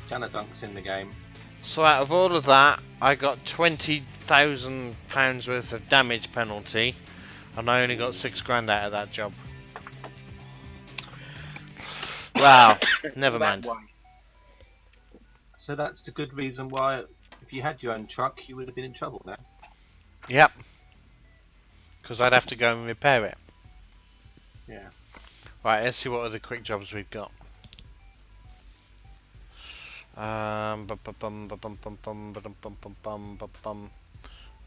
CptnJenks in the game. So out of all of that, I got £20,000 worth of damage penalty, and I only got £6,000 out of that job. Wow, never mind. So that's the good reason why, if you had your own truck, you would have been in trouble now. Yep. Because I'd have to go and repair it. Yeah. Right, let's see what other quick jobs we've got.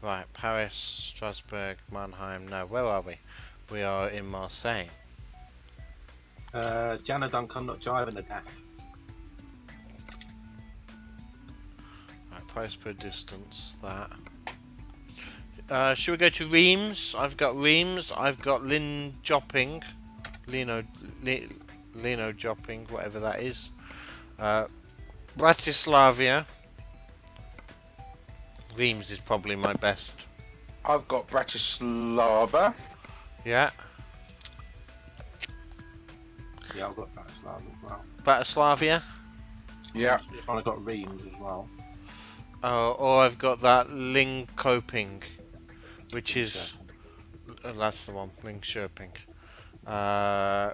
Right, Paris, Strasbourg, Mannheim. No, where are we? We are in Marseille. CptnJenks, I'm not driving the DAF. Right, price per distance, that. Should we go to Reims? I've got Reims, I've got Lino Jopping, whatever that is. Bratislava. Reims is probably my best. I've got Bratislava. Yeah. Yeah, I've got Bratislava as well. Bratislavia. Yeah. I've got Reims as well. Or I've got that Linköping, which is that's the one, Linköping,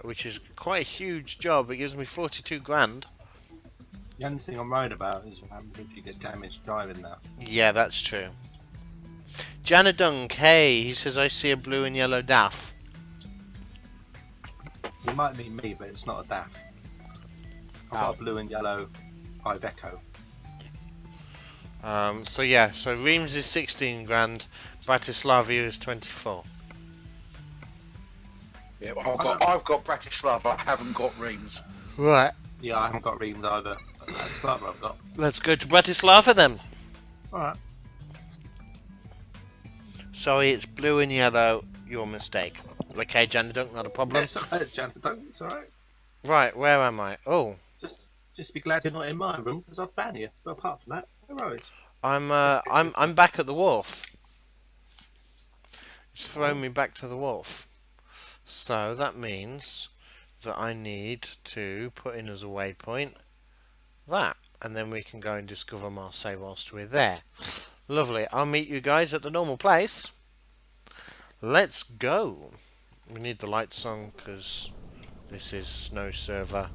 which is quite a huge job. It gives me 42 grand. The only thing I'm worried about is if you get damaged driving that. Yeah, that's true. Janadunk, hey, he says I see a blue and yellow DAF. It might be me, but it's not a DAF. I've got a blue and yellow Iveco. So yeah, so Reims is 16 grand, Bratislavia is 24. Yeah, well, I've got Bratislava. I haven't got Reims. Right. Yeah, I haven't got Reims either. Bratislava I've got. Let's go to Bratislava then. Alright. Sorry, it's blue and yellow. Your mistake. Okay, Janadunk, not a problem. Yeah, it's alright, CptnJenks, it's alright. Right, where am I? Oh, Just be glad you're not in my room, because I'd ban you. But apart from that, no worries. I'm back at the wharf. It's thrown me back to the wharf. So that means that I need to put in as a waypoint that, and then we can go and discover Marseille whilst we're there. Lovely. I'll meet you guys at the normal place. Let's go. We need the lights on because this is Snow Server.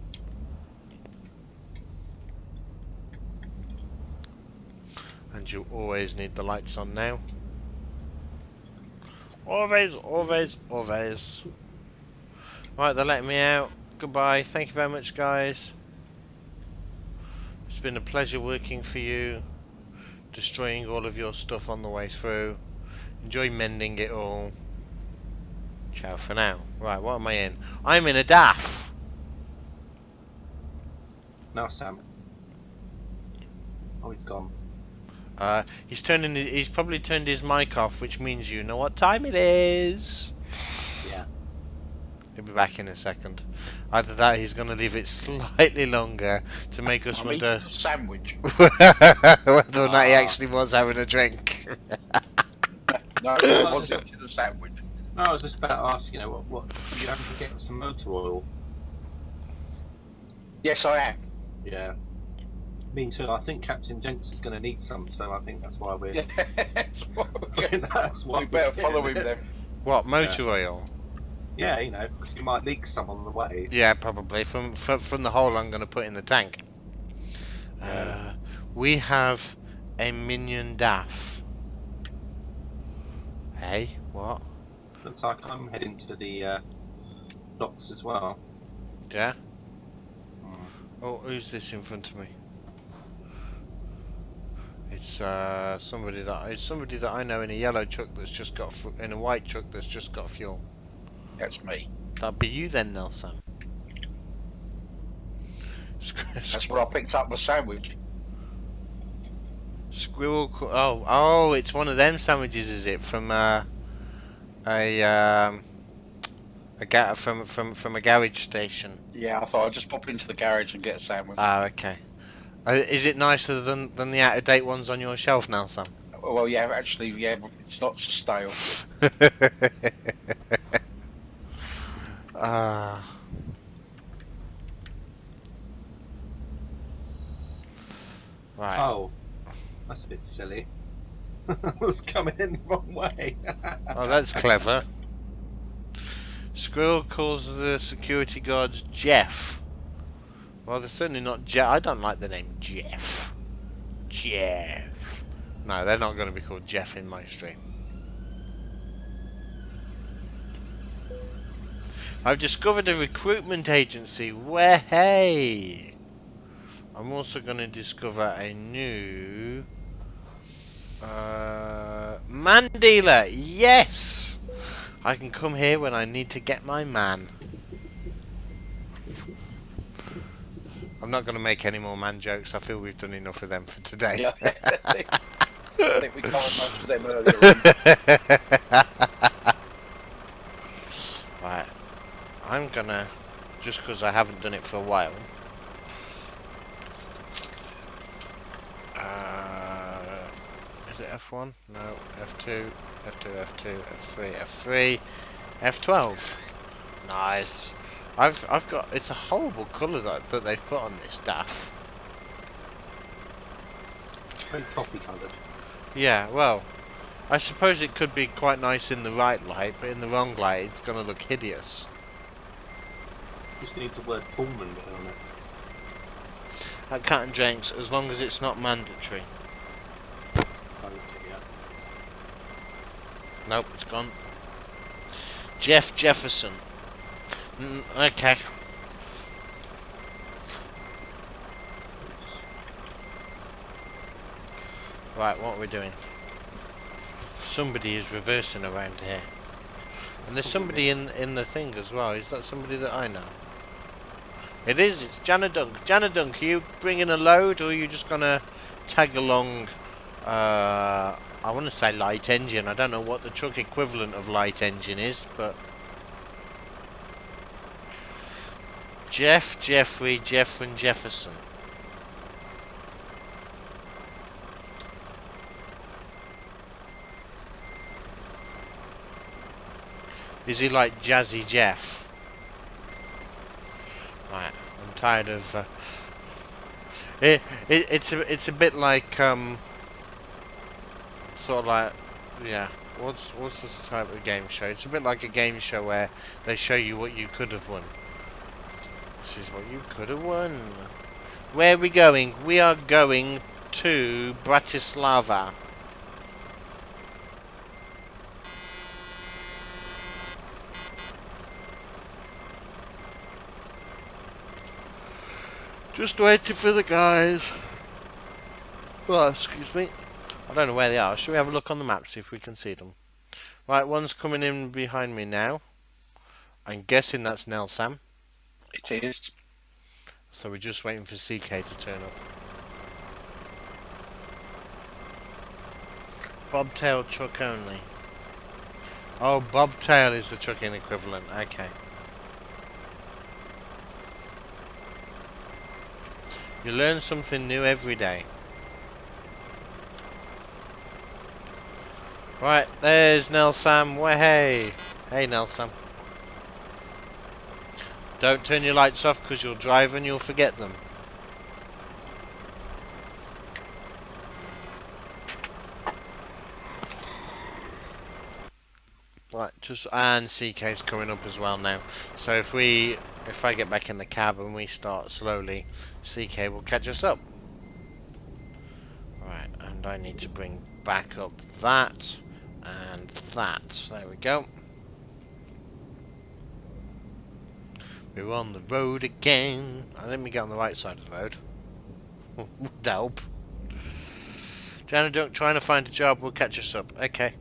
And you always need the lights on now. Always, always, always. Right, they're letting me out. Goodbye. Thank you very much, guys. It's been a pleasure working for you. Destroying all of your stuff on the way through. Enjoy mending it all. Ciao for now. Right, what am I in? I'm in a DAF. Now, Sam. Oh, he's gone. He's probably turned his mic off, which means you know what time it is. Yeah. He'll be back in a second. Either that, or he's going to leave it slightly longer to make us wonder a sandwich. whether or not he actually was having a drink. No, it wasn't a sandwich. No, I was just about to ask, what you have to get some motor oil. Yes, I am. Yeah. Me too. I think CptnJenks is going to need some, so I think that's why we're. That's why we we better follow him then. What, motor oil? Yeah, because you might leak some on the way. Yeah, probably from the hole I'm going to put in the tank. We have a minion DAF. Hey, what? Looks like I'm heading to the docks as well. Yeah. Oh, who's this in front of me? It's somebody that I know in a yellow truck that's just got in a white truck that's just got fuel. That's me. That'd be you then, Nelson. That's where I picked up my sandwich. Squirrel. Oh, it's one of them sandwiches, is it? From from a garage station. Yeah, I thought I'd just pop into the garage and get a sandwich. Ah, okay. Is it nicer than the out of date ones on your shelf now, Sam? Well, yeah, actually, yeah, it's not so stale. Right. Oh, that's a bit silly. I was coming in the wrong way. Oh, that's clever. Squirrel calls the security guards Jeff. Well, they're certainly not Jeff. I don't like the name Jeff. Jeff. No, they're not going to be called Jeff in my stream. I've discovered a recruitment agency. Hey! I'm also going to discover a new man dealer. Yes! I can come here when I need to get my man. I'm not going to make any more man jokes. I feel we've done enough of them for today. Yeah. I think we can't answer them earlier on. Right. I'm going to, just because I haven't done it for a while. Is it F1? No. F2, F2, F2, F3, F3, F12. Nice. I've got. It's a horrible colour that they've put on this daff. Very toffee coloured. Yeah. Well, I suppose it could be quite nice in the right light, but in the wrong light, it's going to look hideous. Just need the word Pullman written on it. At CptnJenks, as long as it's not mandatory. Oh dear. Nope, it's gone. Jeff Jefferson. Okay. Right, what are we doing? Somebody is reversing around here. And there's somebody in the thing as well. Is that somebody that I know? It is, it's Janadunk. Janadunk, are you bringing a load or are you just gonna tag along, I want to say light engine. I don't know what the truck equivalent of light engine is, but... Jeff, Jeffrey, and Jefferson. Is he like Jazzy Jeff? Right, I'm tired of... It's a bit like sort of like, yeah. What's this type of game show? It's a bit like a game show where they show you what you could have won. This is what you could have won. Where are we going? We are going to Bratislava. Just waiting for the guys. Well, excuse me. I don't know where they are. Should we have a look on the map, see if we can see them? Right, one's coming in behind me now. I'm guessing that's Nelsam. It is. So we're just waiting for CK to turn up. Bobtail truck only. Oh, bobtail is the trucking equivalent. Okay. You learn something new every day. Right, there's Nelsam. Hey, hey Nelsam. Don't turn your lights off because you'll drive and you'll forget them. Right, and CK's coming up as well now. So if I get back in the cab and we start slowly, CK will catch us up. Right, and I need to bring back up that and that. There we go. We're on the road again. And let me get on the right side of the road. Would help. Janadunk trying to find a job will catch us up. Okay.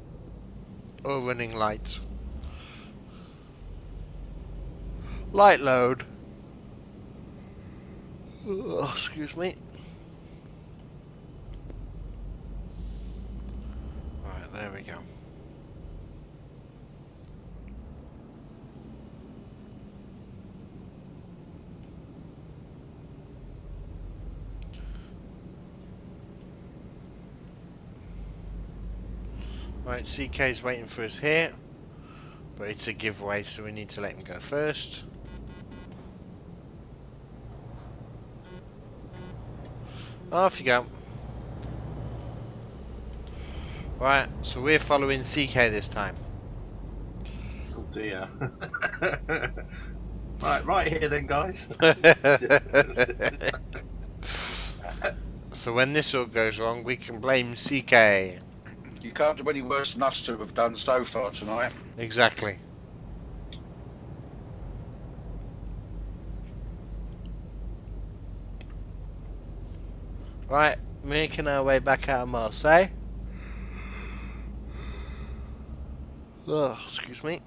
Or running lights. Light load. Oh, excuse me. Right, there we go. Right, CK's waiting for us here, but it's a giveaway, so we need to let him go first. Off you go. Right, so we're following CK this time. Oh dear. right here then, guys. So when this all goes wrong, we can blame CK. You can't do any worse than us two have done so far tonight. Exactly. Right, making our way back out of Marseille. Oh, excuse me.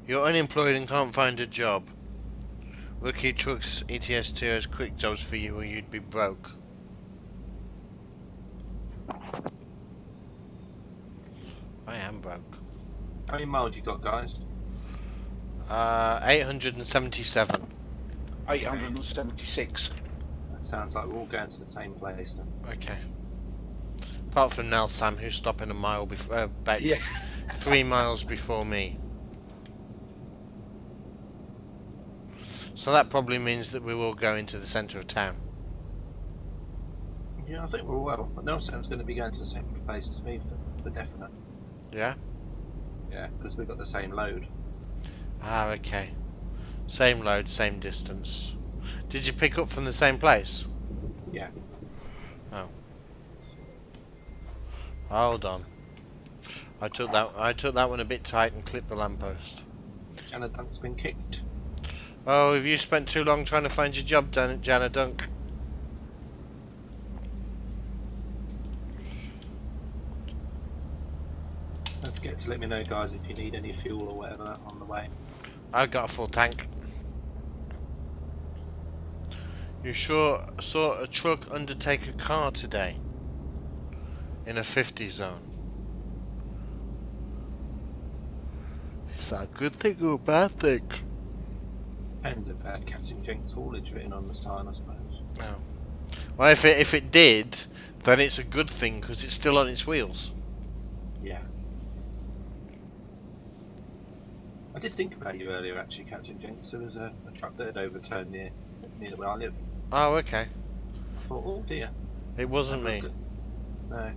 You're unemployed and can't find a job. Lucky Trucks ETS2 has quick jobs for you or you'd be broke. I am broke. How many miles you got, guys? 877. 876. That sounds like we're all going to the same place then. Okay. Apart from Nell Sam, who's stopping a mile before, about Yeah. 3 miles before me. So that probably means that we will go into the centre of town. Yeah, I think we're well. But Nelson's going to be going to the same place as me for definite. Yeah? Yeah, because we've got the same load. Ah, okay. Same load, same distance. Did you pick up from the same place? Yeah. Oh. Hold on. I took that one a bit tight and clipped the lamppost. Jana Dunk's been kicked. Oh, have you spent too long trying to find your job, Jana Dunk? Don't forget to let me know, guys, if you need any fuel or whatever on the way. I got a full tank. You sure saw a truck undertake a car today? In a 50 zone. Is that a good thing or a bad thing? Depends if CptnJenks haulage written on the sign, I suppose. Oh. Well, if it did, then it's a good thing because it's still on its wheels. Yeah. I did think about you earlier, actually, CptnJenks. There was a truck that had overturned near where I live. Oh, okay. I thought, oh dear. It wasn't me. No.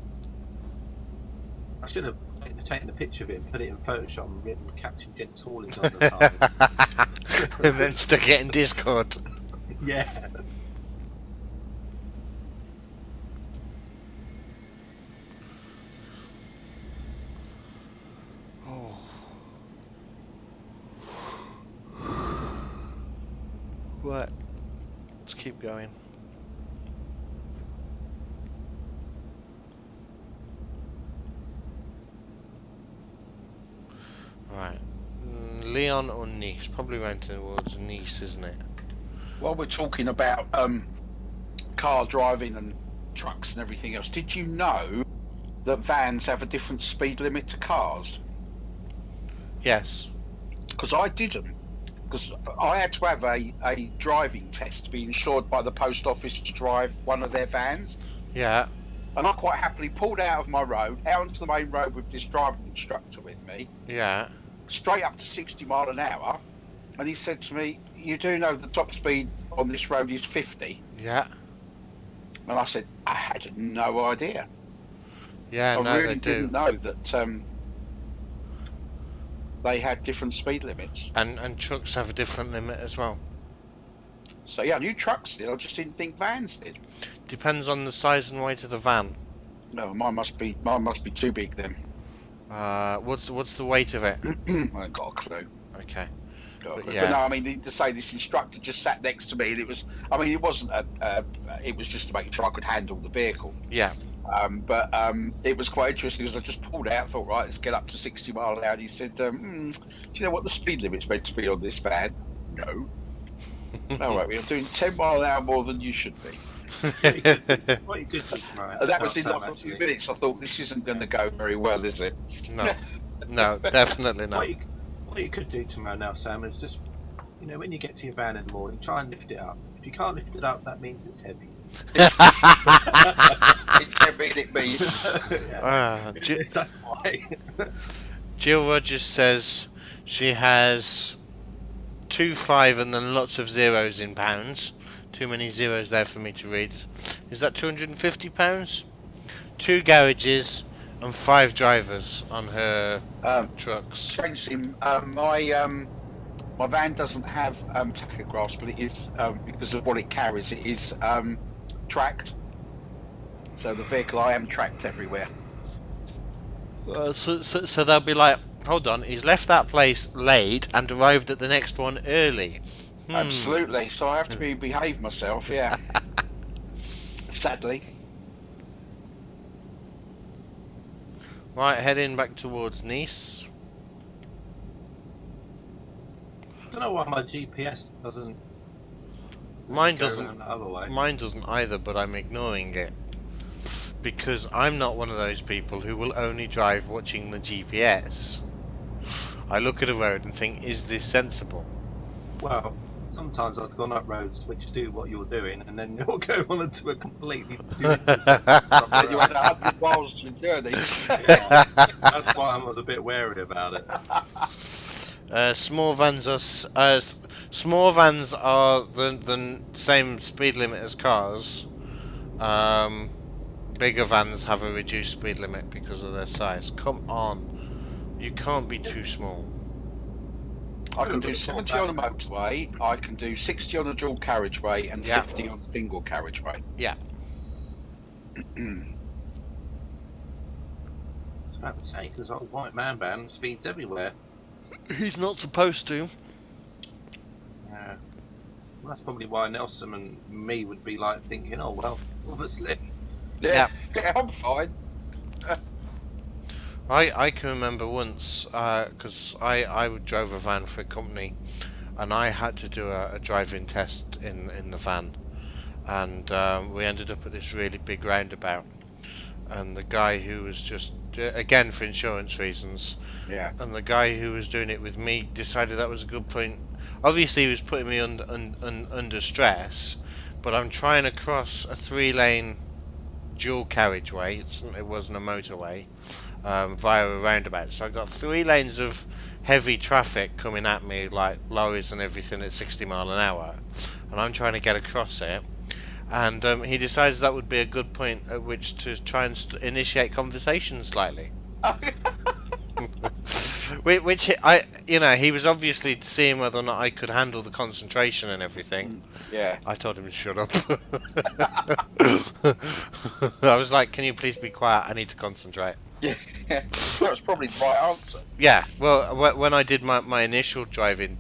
I should have taken a picture of it and put it in Photoshop and written CptnJenks haulage on the side. And then stuck it in Discord. Yeah. Oh. What? Let's keep going. Right. Leon or Nice? Probably going towards Nice, isn't it? While we're talking about car driving and trucks and everything else, did you know that vans have a different speed limit to cars? Yes. Because I didn't. Because I had to have a driving test to be insured by the post office to drive one of their vans. Yeah. And I quite happily pulled out of my road, out onto the main road with this driving instructor with me, Yeah. straight up to 60 mile an hour. And he said to me, you do know the top speed on this road is 50? Yeah. And I said, I had no idea. Yeah, I no, really they do. didn't know that they had different speed limits. And trucks have a different limit as well. So yeah, I knew trucks did, I just didn't think vans did. Depends on the size and weight of the van. No, mine must be too big then. What's the weight of it? I ain't got a clue. Okay. But yeah. no, I mean, to say this instructor just sat next to me, and it was, I mean, it wasn't it was just to make sure I could handle the vehicle. Yeah. But it was quite interesting because I just pulled out, thought, right, let's get up to 60 mile an hour. And he said, do you know what the speed limit's meant to be on this van? No. All right, we're doing 10 mile an hour more than you should be. What you could do tomorrow? That was in like a few minutes. I thought, this isn't going to go very well, is it? No. No, definitely not. What you could do tomorrow now, Sam, is just, you know, when you get to your van in the morning, try and lift it up. If you can't lift it up, that means it's heavy. It's heavy, it means. That's why. Jill Rogers says she has 2.5 and then lots of zeros in pounds. Too many zeros there for me to read. Is that £250? 2 garages and 5 drivers on her trucks. Changed him. My van doesn't have tachographs, but it is because of what it carries. It is tracked. So the vehicle, I am tracked everywhere. So they'll be like, hold on, he's left that place late and arrived at the next one early. Absolutely. So I have to behave myself. Yeah. Sadly. Right, heading back towards Nice. I don't know why my GPS doesn't. Mine go doesn't. around the other way. Mine doesn't either, but I'm ignoring it because I'm not one of those people who will only drive watching the GPS. I look at a road and think, is this sensible? Well, sometimes I've gone up roads which do what you're doing, and then you'll go on to a completely different. And you had 100 miles to journey. That's why I was a bit wary about it. Small vans are the same speed limit as cars. Bigger vans have a reduced speed limit because of their size. Come on, you can't be too small. I can do 70 on a motorway, I can do 60 on a dual carriageway, and 50 on a single carriageway. Yeah. I was about to say, because our white man band speeds everywhere. He's not supposed to. Yeah. Well, that's probably why Nelson and me would be like thinking, oh well, obviously. Yeah, I'm fine. I can remember once, because I drove a van for a company, and I had to do a driving test in the van, and we ended up at this really big roundabout, and the guy who was just, again for insurance reasons, and the guy who was doing it with me decided that was a good point. Obviously he was putting me under stress, but I'm trying to cross a 3-lane dual carriageway, it wasn't a motorway, via a roundabout. So I got 3 lanes of heavy traffic coming at me, like lorries and everything at 60 mile an hour, and I'm trying to get across it. And he decides that would be a good point at which to try and initiate conversation slightly. Which he was obviously seeing whether or not I could handle the concentration and everything. Yeah. I told him to shut up. I was like, can you please be quiet? I need to concentrate. Yeah. That's probably the right answer. Yeah, well, when I did my initial driving,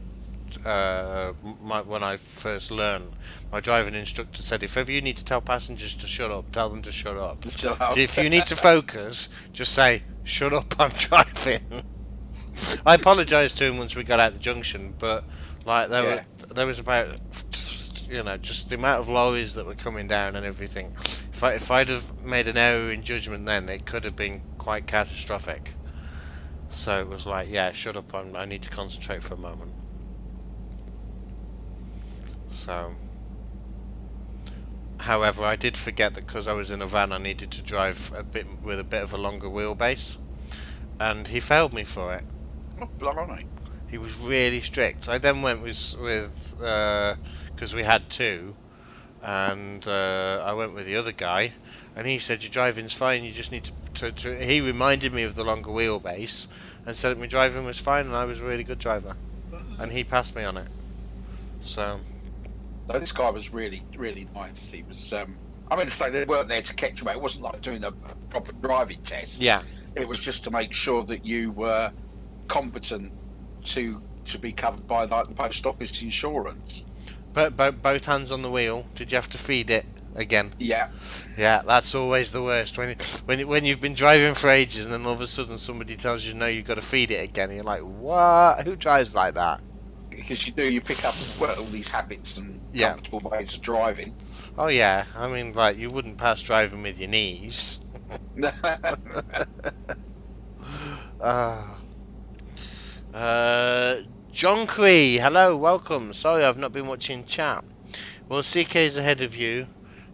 when I first learned, my driving instructor said, if ever you need to tell passengers to shut up, tell them to shut up. Shut up. If you need to focus, just say, shut up, I'm driving. I apologised to him once we got out the junction, but like there was about, just the amount of lorries that were coming down and everything. If I'd have made an error in judgment then, it could have been quite catastrophic. So it was like, yeah, shut up, I need to concentrate for a moment. So, however, I did forget that because I was in a van, I needed to drive with a bit of a longer wheelbase, and he failed me for it. Oh, blimey. He was really strict. I then went with because we had 2, and I went with the other guy, and he said your driving's fine. You just need to. He reminded me of the longer wheelbase, and said that my driving was fine, and I was a really good driver, and he passed me on it. So. No, this guy was really, really nice. He was. I mean, to say they weren't there to catch you out. It wasn't like doing a proper driving test. Yeah. It was just to make sure that you were competent to be covered by like the post office insurance. But both hands on the wheel. Did you have to feed it again? Yeah. Yeah, that's always the worst. When you've been driving for ages and then all of a sudden somebody tells you no, you've got to feed it again. And you're like, what? Who drives like that? Because you pick up all these habits and comfortable ways of driving. Oh yeah, I mean, like, you wouldn't pass driving with your knees. John Cree, hello, welcome. Sorry, I've not been watching chat. Well, CK's ahead of you,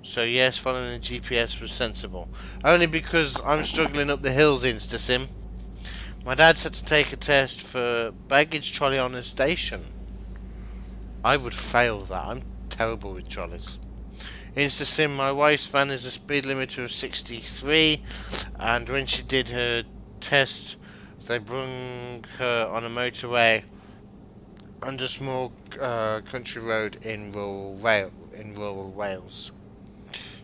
so yes, following the GPS was sensible. Only because I'm struggling up the hills, InstaSim. My dad's had to take a test for baggage trolley on a station. I would fail that. I'm terrible with trolleys. InstaSim, my wife's van is a speed limiter of 63, and when she did her test, they brung her on a motorway under small country road in rural Wales.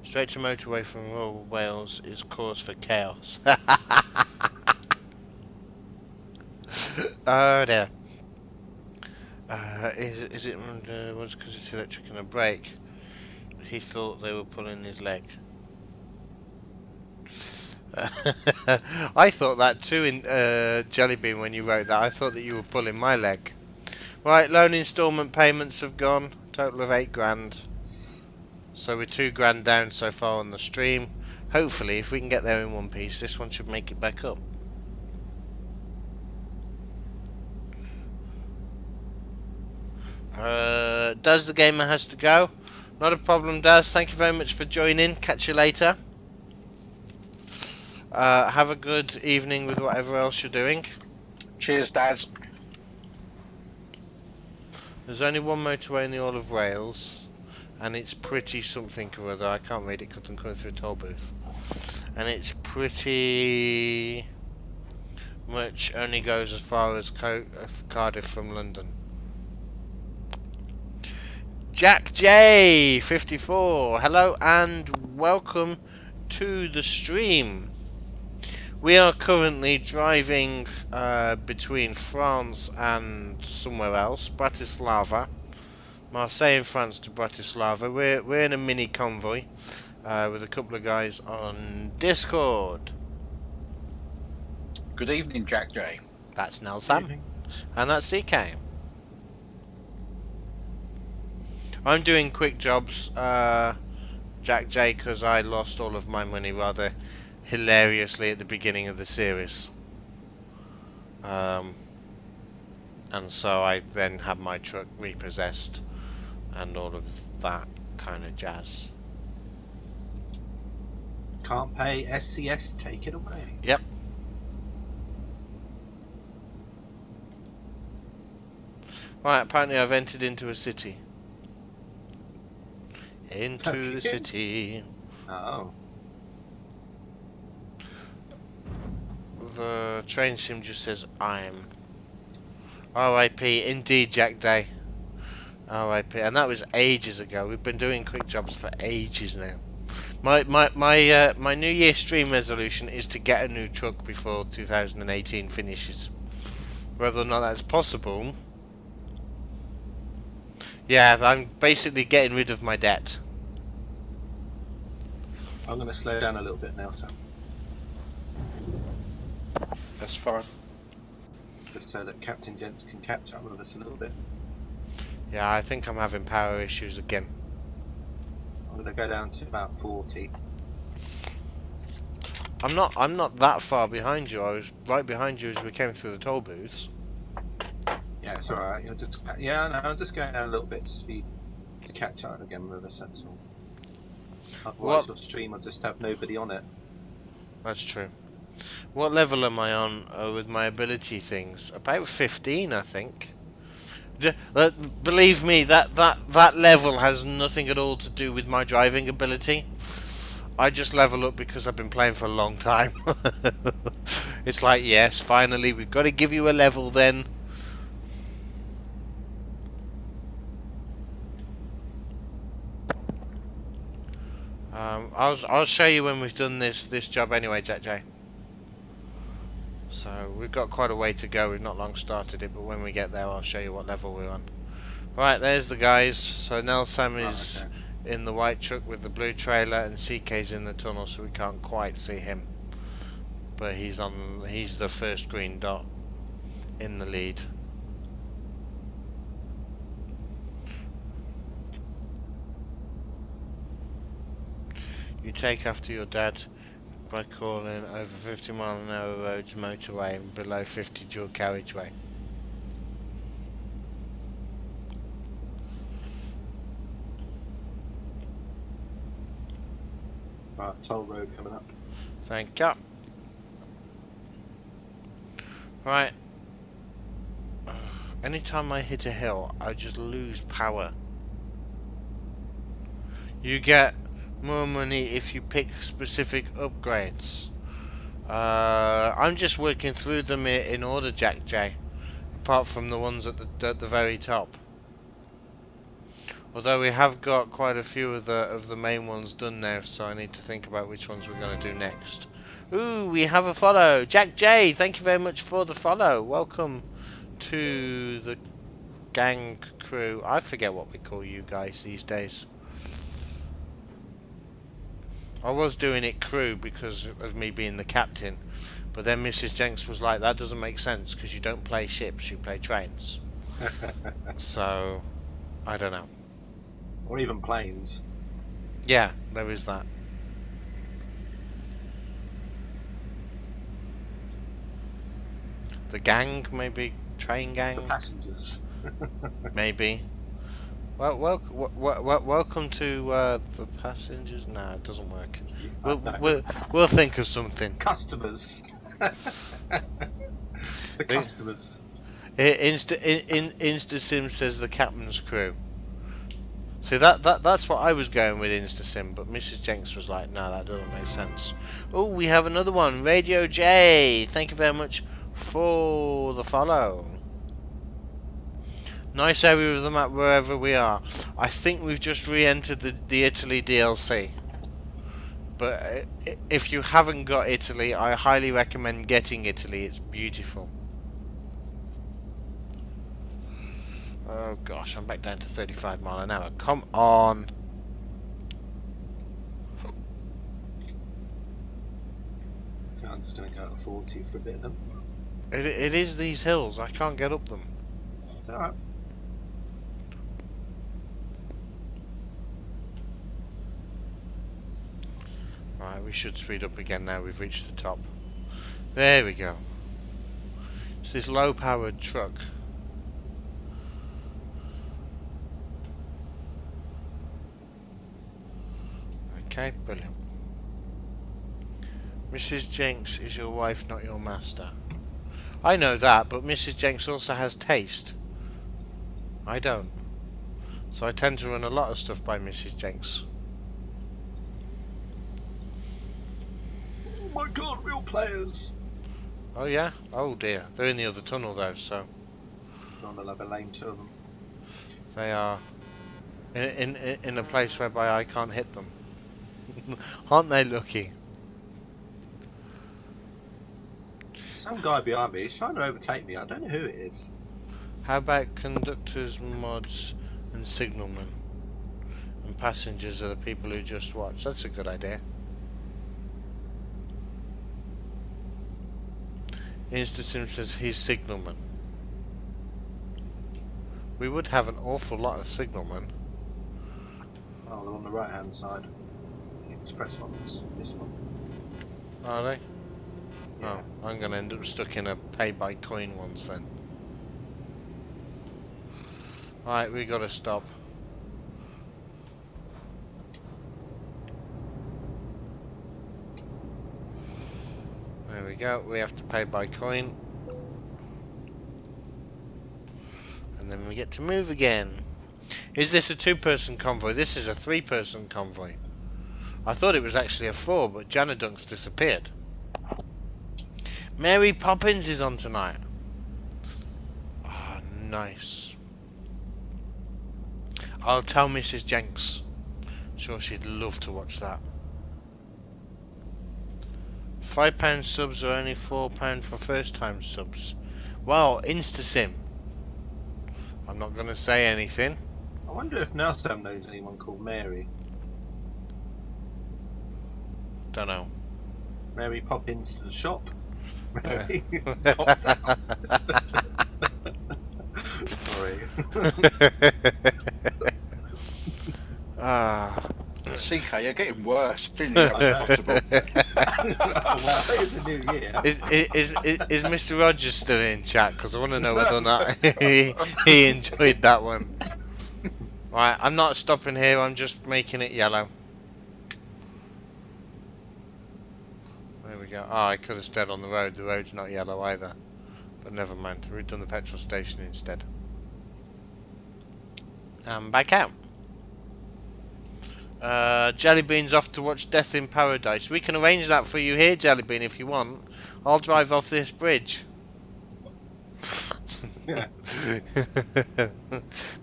Straight to motorway from rural Wales is cause for chaos. Oh dear. Is it was because it's electric and a brake? He thought they were pulling his leg. I thought that too in Jellybean when you wrote that. I thought that you were pulling my leg. Right, loan instalment payments have gone. Total of 8 grand. So we're 2 grand down so far on the stream. Hopefully, if we can get there in one piece, this one should make it back up. Does the gamer has to go? Not a problem, Daz. Thank you very much for joining. Catch you later. Have a good evening with whatever else you're doing. Cheers, Daz. There's only one motorway in the all of Wales, and it's pretty something or other. I can't read it because I'm coming through a toll booth. And it's pretty much only goes as far as Cardiff from London. Jack J 54, hello and welcome to the stream. We are currently driving between France and somewhere else, Bratislava, Marseille in France to Bratislava. We're in a mini convoy with a couple of guys on Discord. Good evening, Jack J. That's Nelson, and that's CK. I'm doing quick jobs, Jack J, because I lost all of my money rather hilariously at the beginning of the series. And so I then had my truck repossessed and all of that kind of jazz. Can't pay SCS, take it away. Yep. Right, apparently I've entered into a city. Into the city. Oh. The train sim just says I'm. R.I.P. Indeed, Jack Day. R.I.P. And that was ages ago. We've been doing quick jobs for ages now. My New Year stream resolution is to get a new truck before 2018 finishes. Whether or not that's possible. Yeah, I'm basically getting rid of my debt. I'm going to slow down a little bit now, Sam. That's fine. Just so that CptnJenks can catch up with us a little bit. Yeah, I think I'm having power issues again. I'm going to go down to about 40. I'm not that far behind you. I was right behind you as we came through the toll booths. Yeah, it's alright. You're just I'm just going down a little bit to speed to catch up again with us. That's all. Otherwise, your stream will just have nobody on it. That's true. What level am I on with my ability things? About 15, I think. Believe me, that level has nothing at all to do with my driving ability. I just level up because I've been playing for a long time. It's like, yes, finally, we've got to give you a level then. I'll show you when we've done this job anyway, Jack J. So we've got quite a way to go. We've not long started it, but when we get there, I'll show you what level we're on. Right, there's the guys. So Nelson is in the white truck with the blue trailer, and CK's in the tunnel, so we can't quite see him. But he's the first green dot in the lead. You take after your dad by calling over 50-mile-an-hour roads motorway and below 50 dual carriageway. Right, toll road coming up. Thank you. Right. Anytime I hit a hill, I just lose power. You get more money if you pick specific upgrades. I'm just working through them in order, Jack J. Apart from the ones at the very top. Although we have got quite a few of the main ones done now, so I need to think about which ones we're going to do next. Ooh, we have a follow. Jack J, thank you very much for the follow. Welcome to the gang crew. I forget what we call you guys these days. I was doing it crew because of me being the captain, but then Mrs. Jenks was like, that doesn't make sense because you don't play ships, you play trains. So, I don't know. Or even planes. Yeah, there is that. The gang, maybe? Train gang? The passengers. Maybe. Well, welcome to the passengers. No, it doesn't work. We'll think of something. Customers. The customers. InstaSim says the captain's crew. See that's what I was going with InstaSim, but Mrs. Jenks was like, no, that doesn't make sense. Oh, we have another one. Radio J, thank you very much for the follow. Nice area of the map wherever we are. I think we've just re-entered the Italy DLC. But if you haven't got Italy, I highly recommend getting Italy. It's beautiful. Oh gosh, I'm back down to 35 mile an hour. Come on. I'm just going to go at 40 for a bit of them. It is these hills. I can't get up them. It's alright. Right, we should speed up again now we've reached the top. There we go. It's this low-powered truck. Okay, brilliant. Mrs. Jenks is your wife, not your master. I know that, but Mrs. Jenks also has taste. I don't. So I tend to run a lot of stuff by Mrs. Jenks. Oh my god, real players! Oh yeah? Oh dear. They're in the other tunnel though, so... On the other lane, two of them. They are in a place whereby I can't hit them. Aren't they lucky? Some guy behind me is trying to overtake me. I don't know who it is. How about conductors, mods, and signalmen? And passengers are the people who just watch. That's a good idea. InstaSim says he's signalman. We would have an awful lot of signalmen. Oh, they're on the right hand side. The express ones. This one. Are they? Yeah. Oh, I'm going to end up stuck in a pay-by-coin ones then. Right, we got to stop. There we go, we have to pay by coin. And then we get to move again. Is this a two-person convoy? This is a three-person convoy. I thought it was actually a four, but Janadunk's disappeared. Mary Poppins is on tonight. Ah, nice. I'll tell Mrs. Jenks. Sure, she'd love to watch that. £5 subs are only £4 for first-time subs. Well, InstaSim. I'm not going to say anything. I wonder if Nelson knows anyone called Mary. Don't know. Mary pop into the shop. Mary. Sorry. Ah. CK, you're getting worse. Impossible. Well, it's a new year. Is Mr. Rogers still in chat? Because I want to know whether or not he enjoyed that one. Right, I'm not stopping here. I'm just making it yellow. There we go. Oh, I could have stayed on the road. The road's not yellow either. But never mind. We've done the petrol station instead. Back out. Jellybean's off to watch Death in Paradise. We can arrange that for you here, Jellybean, if you want. I'll drive off this bridge. Yeah.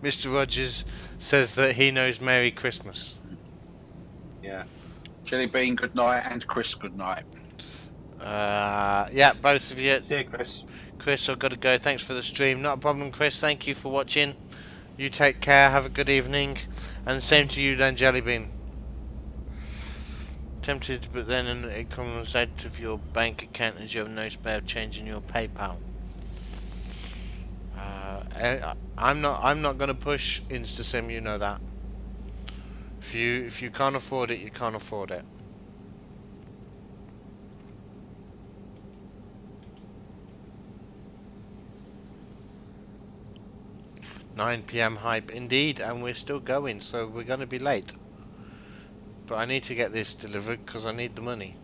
Mr. Rogers says that he knows Merry Christmas. Yeah. Jelly Bean, good night, and Chris, good night. Yeah, both of you. See you, Chris. Chris, I've got to go. Thanks for the stream. Not a problem, Chris. Thank you for watching. You take care. Have a good evening. And same to you then, Jellybean. Tempted, but then it comes out of your bank account as you have no spare change in your PayPal. I'm not going to push InstaSim. You know that. If you can't afford it, you can't afford it. "9 PM hype," indeed, and we're still going, so we're going to be late. But I need to get this delivered because I need the money.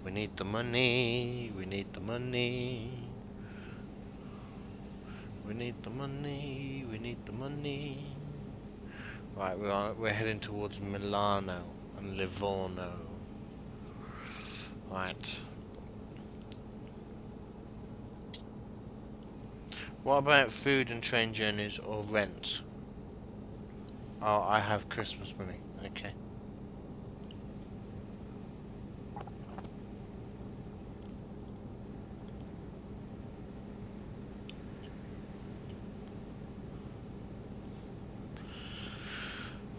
We need the money. We need the money. We need the money. We need the money. Right, we're heading towards Milano and Livorno. Right. What about food and train journeys or rent? Oh, I have Christmas money. Okay.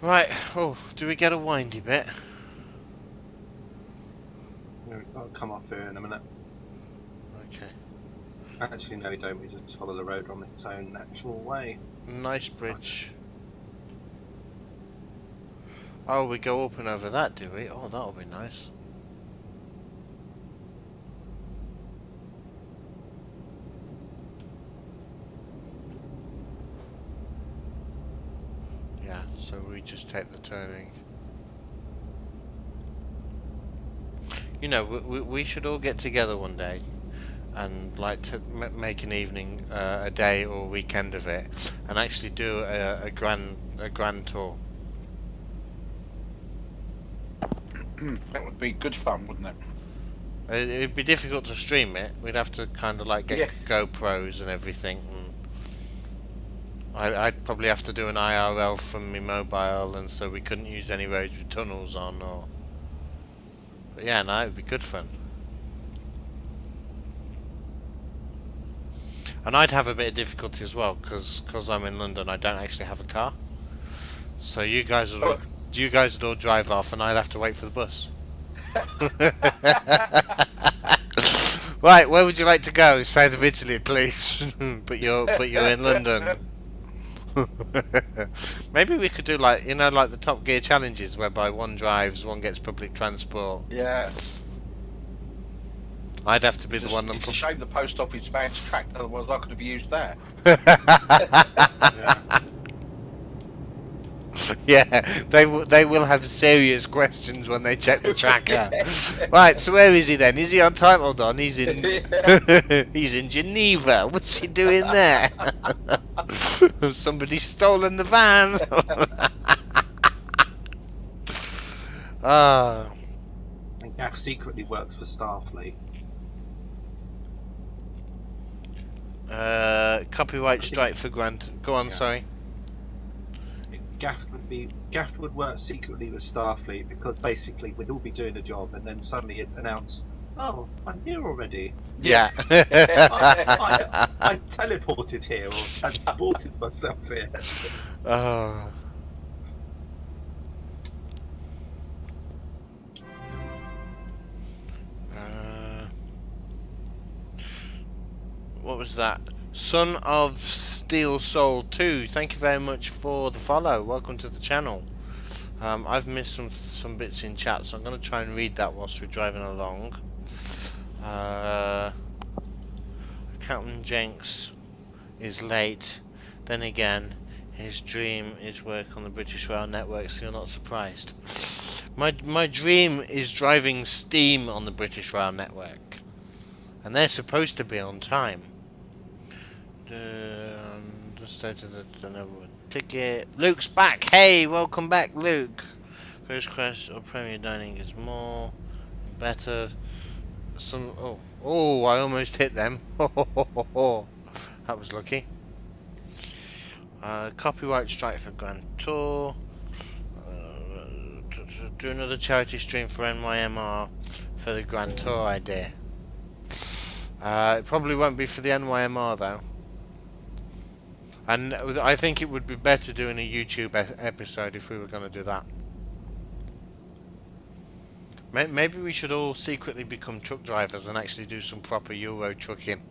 Right. Oh, do we get a windy bit? I'll come off here in a minute. Okay. Actually, no, we don't. We just follow the road on its own natural way. Nice bridge. Oh, we go up and over that, do we? Oh, that'll be nice. Yeah, so we just take the turning. You know, we should all get together one day and like to make an evening, a day or weekend of it, and actually do a grand tour. That would be good fun, wouldn't it? It'd be difficult to stream it. We'd have to kind of like get GoPros and everything. And I'd probably have to do an IRL from my mobile, and so we couldn't use any roads with tunnels on. But yeah, no, it'd be good fun. And I'd have a bit of difficulty as well, because I'm in London. I don't actually have a car. So you guys would all drive off, and I'd have to wait for the bus. Right, where would you like to go? South of Italy, please. but you're in London. Maybe we could do like the Top Gear challenges, whereby one drives, one gets public transport. Yeah. I'd have to be the one. It's a shame the post office van's tracked. Otherwise, I could have used that. Yeah, they will have serious questions when they check the tracker. Right, so where is he then? Is he on time? Hold on, he's in he's in Geneva. What's he doing there? Somebody's stolen the van. And Gaff secretly works for Starfleet. Copyright strike for Grant. Go on, sorry. Gaff would work secretly with Starfleet because basically we'd all be doing a job and then suddenly it'd announce, "Oh, I'm here already." Yeah. I teleported here or transported myself here. What was that? Son of Steel Soul 2, thank you very much for the follow. Welcome to the channel. I've missed some bits in chat, so I'm going to try and read that whilst we're driving along. CptnJenks is late. Then again, his dream is work on the British Rail network, so you're not surprised. My dream is driving Steam on the British Rail network, and they're supposed to be on time. The state of the ticket. Luke's back. Hey, welcome back, Luke. First class or premier dining is more better. Some oh, I almost hit them. That was lucky. Copyright strike for Grand Tour. Do another charity stream for NYMR for the Grand Tour idea. It probably won't be for the NYMR though. And I think it would be better doing a YouTube episode if we were going to do that. Maybe we should all secretly become truck drivers and actually do some proper Euro trucking.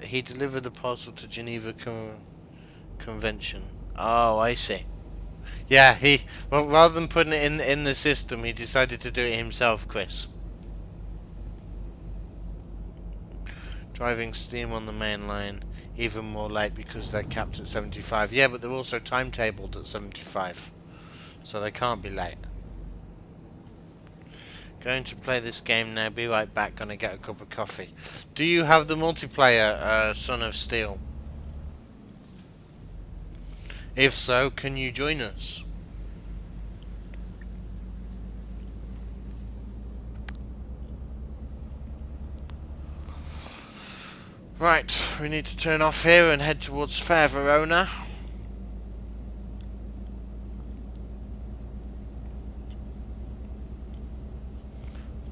He delivered the parcel to Geneva Convention. Oh, I see. Yeah, well, rather than putting it in the system, he decided to do it himself, Chris. Driving steam on the main line, even more late because they're capped at 75. Yeah, but they're also timetabled at 75. So they can't be late. Going to play this game now. Be right back. Gonna get a cup of coffee. Do you have the multiplayer, Son of Steel? If so, can you join us? Right, we need to turn off here and head towards Fair Verona.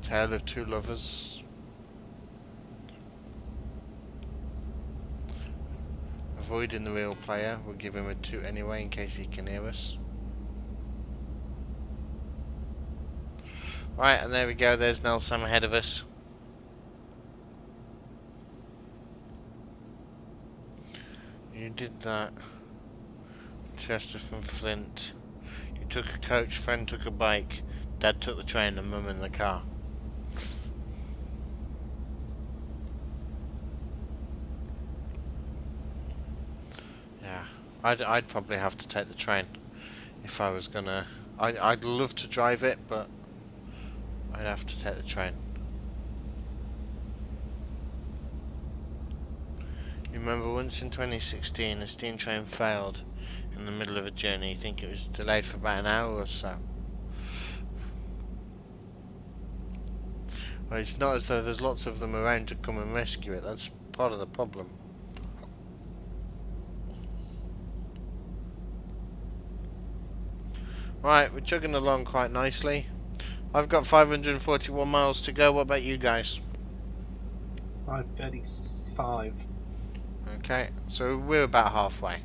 Tale of Two Lovers. Avoiding the real player. We'll give him a 2 anyway in case he can hear us. Right, and there we go. There's Nelson ahead of us. You did that. Chester from Flint. You took a coach, friend took a bike, Dad took the train and Mum in the car. Yeah, I'd probably have to take the train if I was gonna. I'd love to drive it, but I'd have to take the train. You remember once in 2016 a steam train failed in the middle of a journey. You think it was delayed for about an hour or so. Well, it's not as though there's lots of them around to come and rescue it. That's part of the problem. Right, we're chugging along quite nicely. I've got 541 miles to go. What about you guys? 535. Okay, so we're about halfway,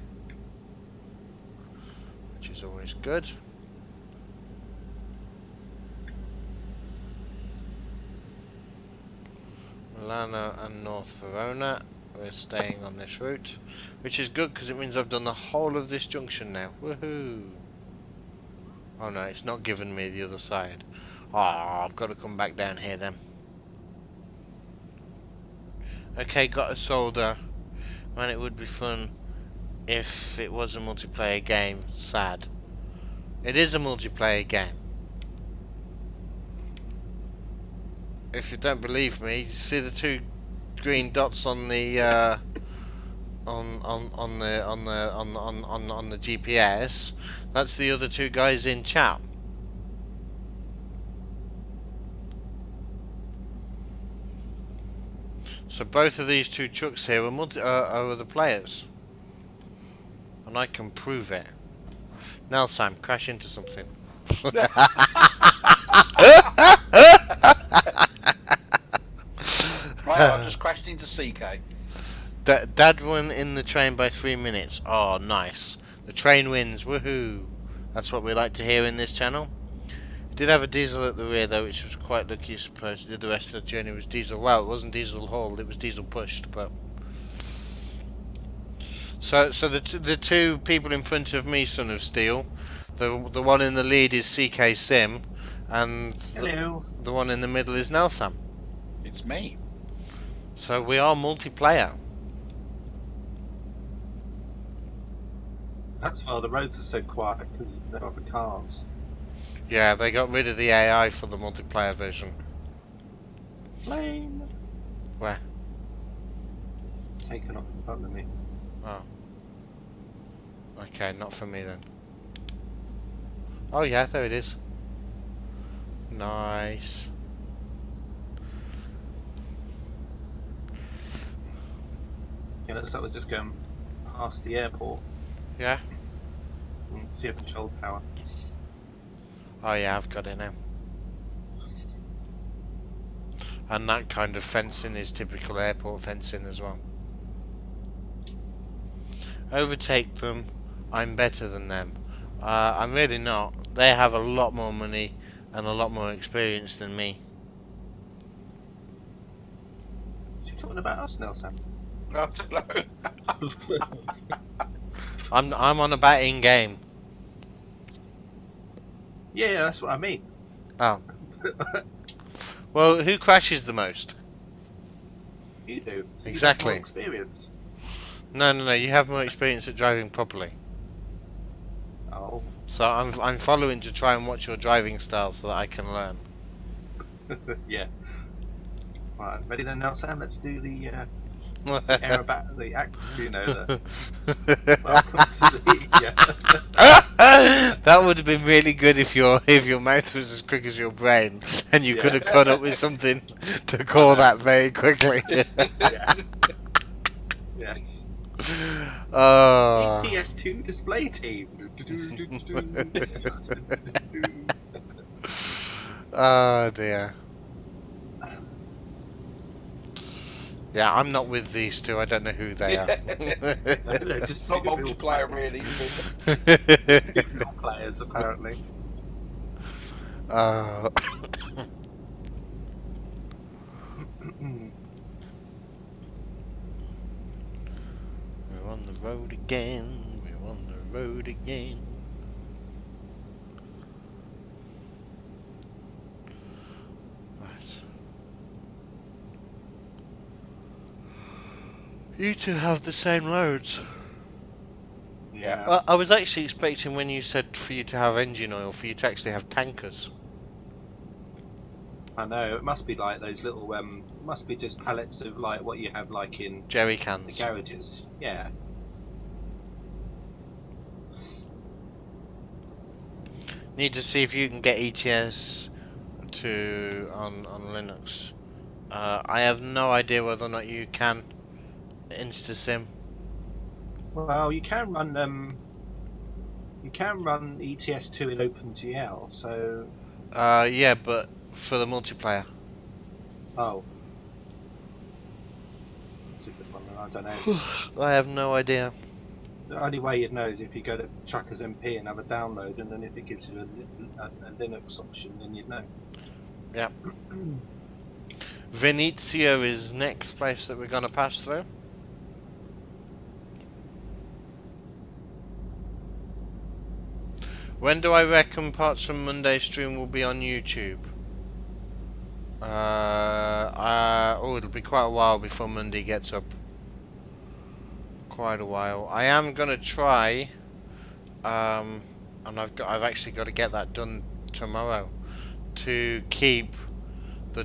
which is always good. Milano and North Verona. We're staying on this route, which is good because it means I've done the whole of this junction now. Woohoo! Oh no, it's not giving me the other side. Oh, I've got to come back down here then. Okay, got a solder. Man, it would be fun if it was a multiplayer game. Sad. It is a multiplayer game. If you don't believe me, you see the 2 green dots on the on the GPS. That's the other 2 guys in chat. So both of these 2 trucks here are the players, and I can prove it. Now, Sam, crash into something. Right, I've just crashed into CK. Dad won in the train by 3 minutes. Oh, nice. The train wins. Woohoo! That's what we like to hear in this channel. Did have a diesel at the rear though, which was quite lucky, I suppose. The rest of the journey was diesel. Well, it wasn't diesel hauled; it was diesel pushed. But so the 2 people in front of me, Son of Steel, the one in the lead is CK Sim, and the one in the middle is Nelson. It's me. So we are multiplayer. That's why the roads are so quiet, because there are other cars. Yeah, they got rid of the AI for the multiplayer version. Flame! Where? taken off in front of me. Oh. Okay, not for me then. Oh yeah, there it is. Nice. Yeah, looks like we're just going past the airport. Yeah? See a control tower. Oh yeah, I've got it now. And that kind of fencing is typical airport fencing as well. Overtake them. I'm better than them. I'm really not. They have a lot more money and a lot more experience than me. Is he talking about us now, Sam? I don't know. I'm on about in game. Yeah, that's what I mean. Oh. Well, who crashes the most? You do. So Exactly. You have more experience. No. You have more experience at driving properly. Oh. So I'm following to try and watch your driving style so that I can learn. Yeah. Right, ready then now, Sam? Let's do the the act. You know, the welcome to the. That would have been really good if your mouth was as quick as your brain and you could have come up with something to call that very quickly. Yeah. Yes. Oh. ETS2 display team. Oh dear. Yeah, I'm not with these two. I don't know who they are. They're just Not two real multiplayer, players. really. Is it? Two real players, apparently. Uh, we're on the road again. We're on the road again. Right. You two have the same loads. Yeah. I was actually expecting when you said for you to have engine oil, for you to actually have tankers. I know, it must be like those little, must be just pallets of like what you have like in Jerry the cans. garages. Yeah. Need to see if you can get ETS to on Linux. I have no idea whether or not you can InstaSim. Well, you can run ETS2 in OpenGL, so Yeah, but for the multiplayer. oh. That's a good one, I don't know. I have no idea. The only way you'd know is if you go to Truckers MP and have a download, and then if it gives you a Linux option, then you'd know. Yeah. Venezia is next place that we're going to pass through. When do I reckon parts from Monday's stream will be on YouTube? It'll be quite a while before Monday gets up. Quite a while. I am gonna try, and I've actually got to get that done tomorrow, to keep the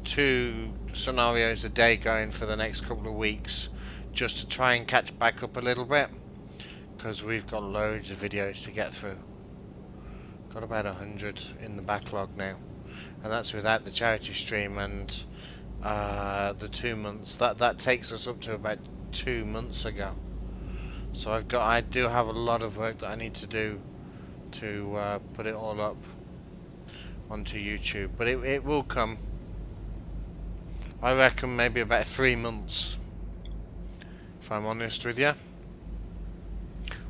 two scenarios a day going for the next couple of weeks, just to try and catch back up a little bit, because we've got loads of videos to get through. Got about 100 in the backlog now, and that's without the charity stream and the 2 months. That takes us up to about 2 months ago. So I do have a lot of work that I need to do to put it all up onto YouTube, but it will come. I reckon maybe about 3 months, if I'm honest with you.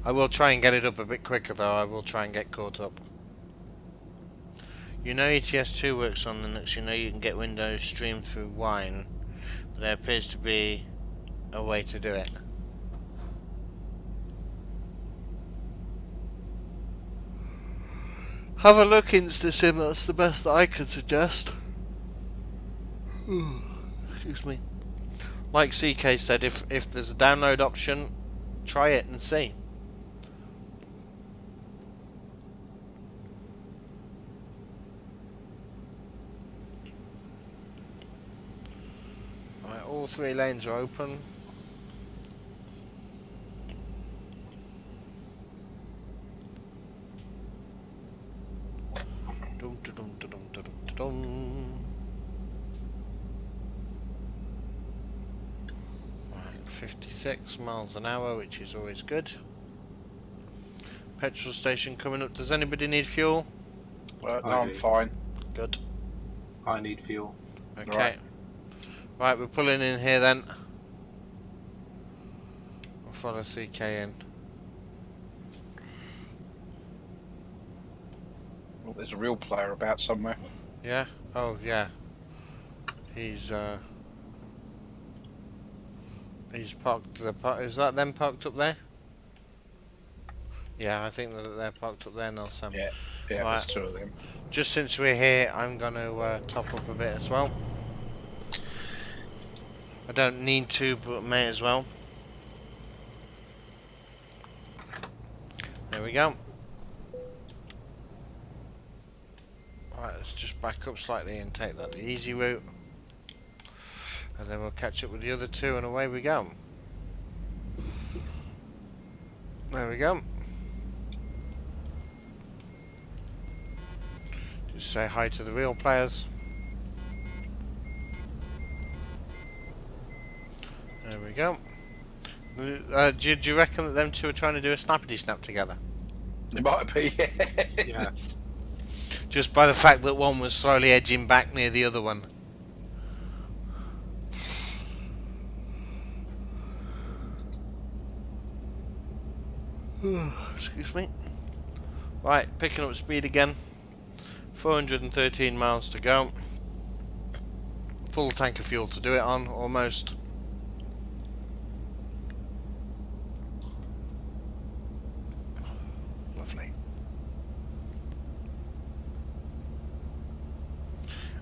I will try and get it up a bit quicker though. I will try and get caught up. You know ETS2 works on Linux. You know you can get Windows streamed through Wine, but there appears to be a way to do it. Have a look InstaSim, that's the best that I could suggest. Excuse me. Like CK said, if there's a download option, try it and see. Right, all all 3 lanes are open. Dum, dum, dum, dum, dum, dum. Right, 56 miles an hour, which is always good. Petrol station coming up. Does anybody need fuel? No, I I'm do. fine. Good. I need fuel. Okay. Right, we're pulling in here then. We'll follow CK in. Oh, there's a real player about somewhere. Yeah? Oh, yeah. He's parked. Is that them parked up there? Yeah, I think that they're parked up there now, Sam. Yeah, yeah, Right. there's 2 of them. Just since we're here, I'm going to top up a bit as well. I don't need to, but may as well. There we go. Right, let's just back up slightly and take that the easy route. And then we'll catch up with the other 2 and away we go. There we go. Just say hi to the real players. There we go. Do you reckon that them 2 are trying to do a snappity snap together? It might be. Yeah. Just by the fact that one was slowly edging back near the other one. Excuse me. Right, picking up speed again. 413 miles to go. Full tank of fuel to do it on, almost. Lovely.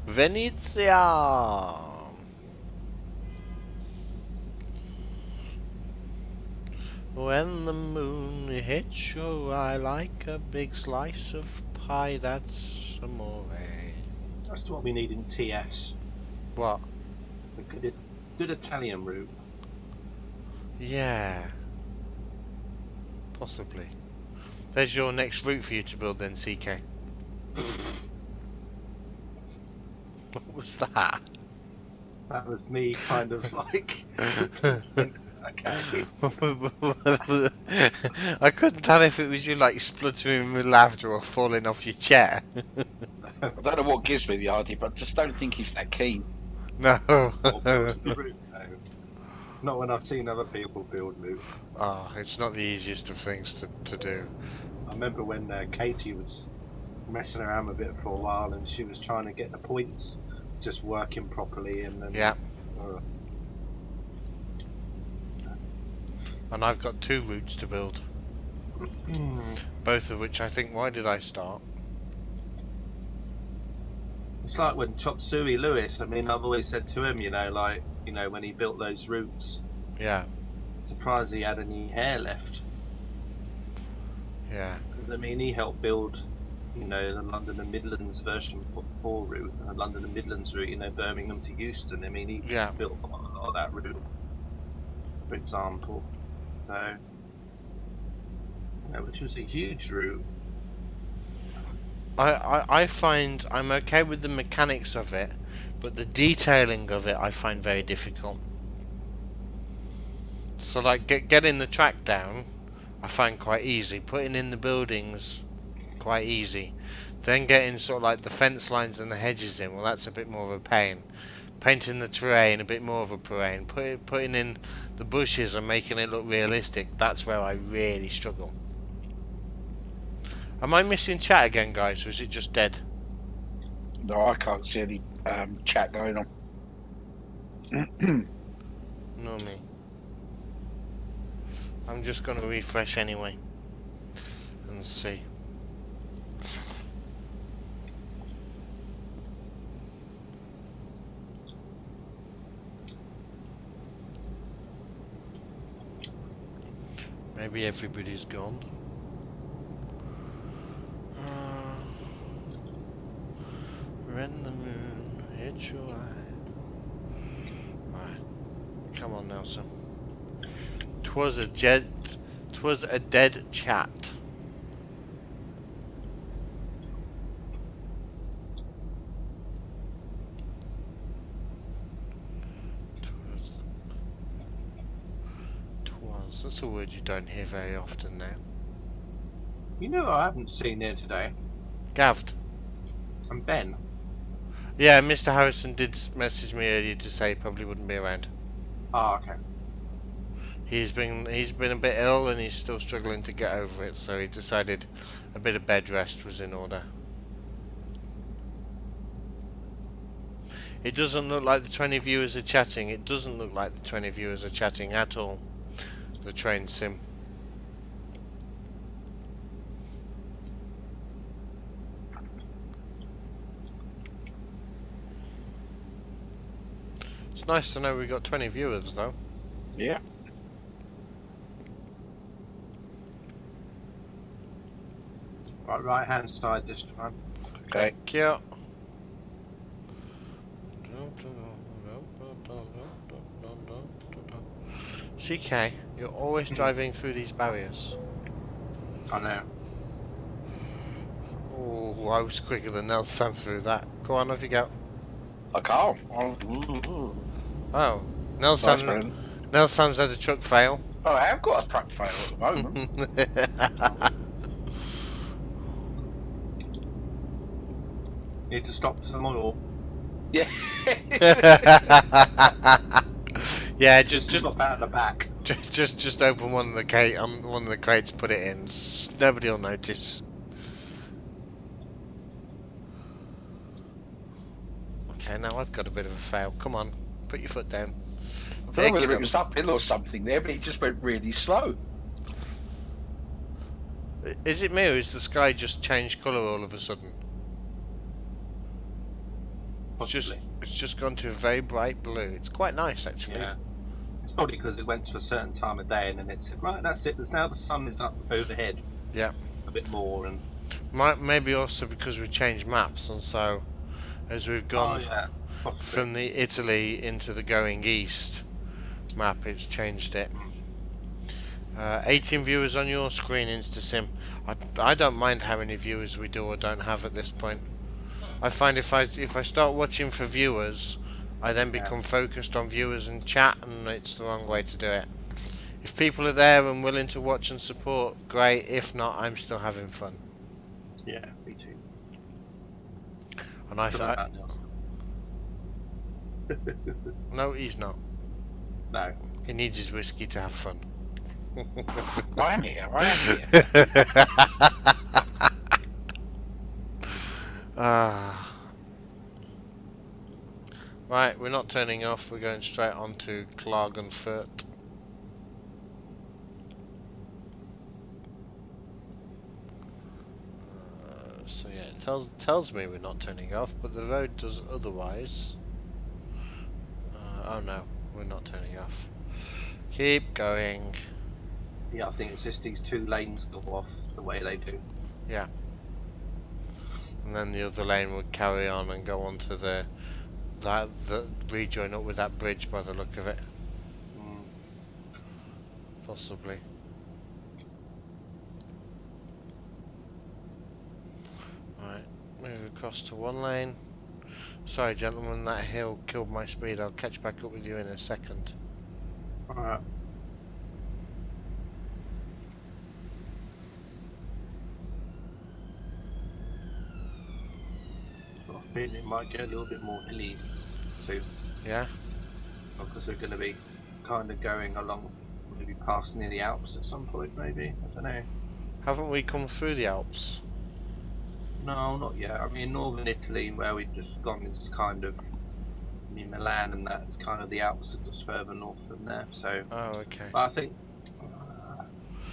Venezia! When the moon hits your eye like a big slice of pie, that's amore. That's what we need in TS. What? A good Italian route. Yeah. Possibly. There's your next route for you to build then, CK. What was that? That was me kind of like... Okay. I couldn't tell if it was you like spluttering with laughter or falling off your chair. I don't know what gives me the idea, but I just don't think he's that keen. No. Or building the route, no. Not when I've seen other people build routes. Oh, it's not the easiest of things to do. I remember when Katie was messing around a bit for a while and she was trying to get the points just working properly and then... Yeah. Uh, And I've got 2 routes to build. Both of which I think, why did I start? It's like when Chop Suey Lewis, I mean, I've always said to him, when he built those routes, Yeah. surprised he had any hair left. Yeah. Because, I mean, he helped build, the London and Midlands version 4 route, and the London and Midlands route, Birmingham to Euston. I mean, he Yeah. built a lot of that route, for example. So, which was a huge route. I find I'm okay with the mechanics of it, but the detailing of it I find very difficult. So like getting the track down I find quite easy. Putting in the buildings quite easy. Then getting sort of like the fence lines and the hedges in, well that's a bit more of a pain. Painting the terrain, a bit more of a pain. Putting in the bushes and making it look realistic, that's where I really struggle. Am I missing chat again, guys, or is it just dead? No, I can't see any chat going on. No me. I'm just going to refresh anyway and see. Maybe everybody's gone. When the moon hits your eye. Right. on, Nelson. 'Twas a dead chat. That's a word you don't hear very often now. You know I haven't seen here today? Gavd. And Ben. Yeah, Mr. Harrison did message me earlier to say he probably wouldn't be around. Ah, okay. He's been a bit ill and he's still struggling to get over it, so he decided a bit of bed rest was in order. It doesn't look like the 20 viewers are chatting. It doesn't look like the 20 viewers are chatting at all. The train sim. It's nice to know we got 20 viewers though. Yeah. Right hand side this time. Okay. Thank you. CK, you're always driving through these barriers. I know. Oh, I was quicker than Nelson through that. Go on, off you go. I can't. Oh, Nice, Nelson's man. had a truck fail. Oh, I have got a truck fail at the moment. Need to stop someone or Yeah. Yeah, just stop out of the back. just open one of the crates, put it in. Nobody will notice. Okay, now I've got a bit of a fail. Come on, put your foot down. I don't know whether it was uphill or something there, but it just went really slow. Is it me or is the sky just changed colour all of a sudden? It's just gone to a very bright blue. It's quite nice actually. Yeah. It's probably because it went to a certain time of day and then it said, right, that's it. There's now the sun is up overhead. Yeah. A bit more and. Maybe also because we've changed maps, and so as we've gone from the Italy into the going east map, it's changed it. 18 viewers on your screen, InstaSim. I don't mind how many viewers we do or don't have at this point. I find if I start watching for viewers, I then become focused on viewers and chat, and it's the wrong way to do it. If people are there and willing to watch and support, great. If not, I'm still having fun. Yeah, me too. And I thought, no, he's not. No. He needs his whiskey to have fun. I am here. Right, we're not turning off. We're going straight on to Klagenfurt. So yeah, it tells me we're not turning off, but the road does otherwise. Oh no, we're not turning off. Keep going. Yeah, I think it's just these two lanes go off the way they do. Yeah. And then the other lane would carry on and go on to the rejoin up with that bridge by the look of it. Possibly. Right, move across to one lane. Sorry gentlemen, that hill killed my speed. I'll catch back up with you in a second. Alright. I feel it might get a little bit more hilly soon. Yeah? Because we're going to be kind of going along, maybe past near the Alps at some point, maybe. I don't know. Haven't we come through the Alps? No, not yet. I mean, northern Italy, where we've just gone, is kind of near Milan, and that's kind of the Alps are just further north from there. So, Oh, okay. but I think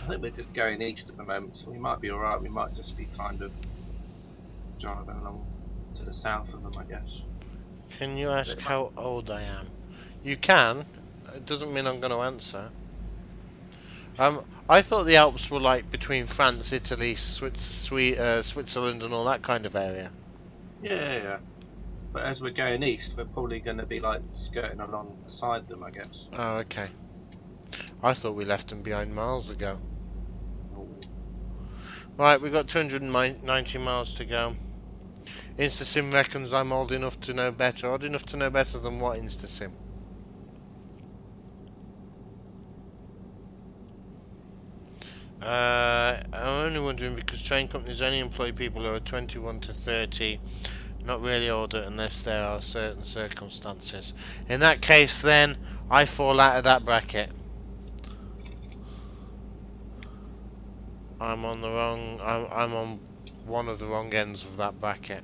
we're just going east at the moment, so we might be alright. We might just be kind of driving along to the south of them, I guess. Can you ask how old I am? You can. It doesn't mean I'm going to answer. I thought the Alps were like between France, Italy, Switzerland and all that kind of area. Yeah. But as we're going east, we're probably going to be like skirting alongside them, I guess. Oh, okay. I thought we left them behind miles ago. Right, we've got 290 miles to go. InstaSim reckons I'm old enough to know better. Old enough to know better than what, InstaSim? I'm only wondering because train companies only employ people who are 21 to 30, not really older unless there are certain circumstances. In that case, then, I fall out of that bracket. I'm on the wrong. I'm on one of the wrong ends of that bracket.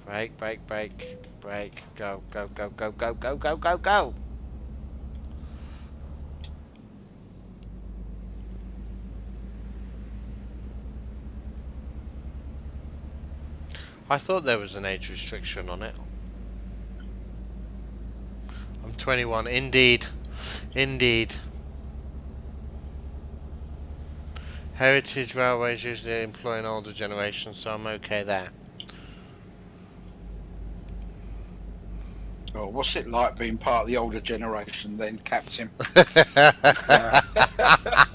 Brake, brake, brake, brake. Go, go, go, go, go, go, go, go, go. I thought there was an age restriction on it. I'm 21. Indeed. Indeed. Heritage railways usually employ an older generation, so I'm okay there. Oh, what's it like being part of the older generation then, Captain?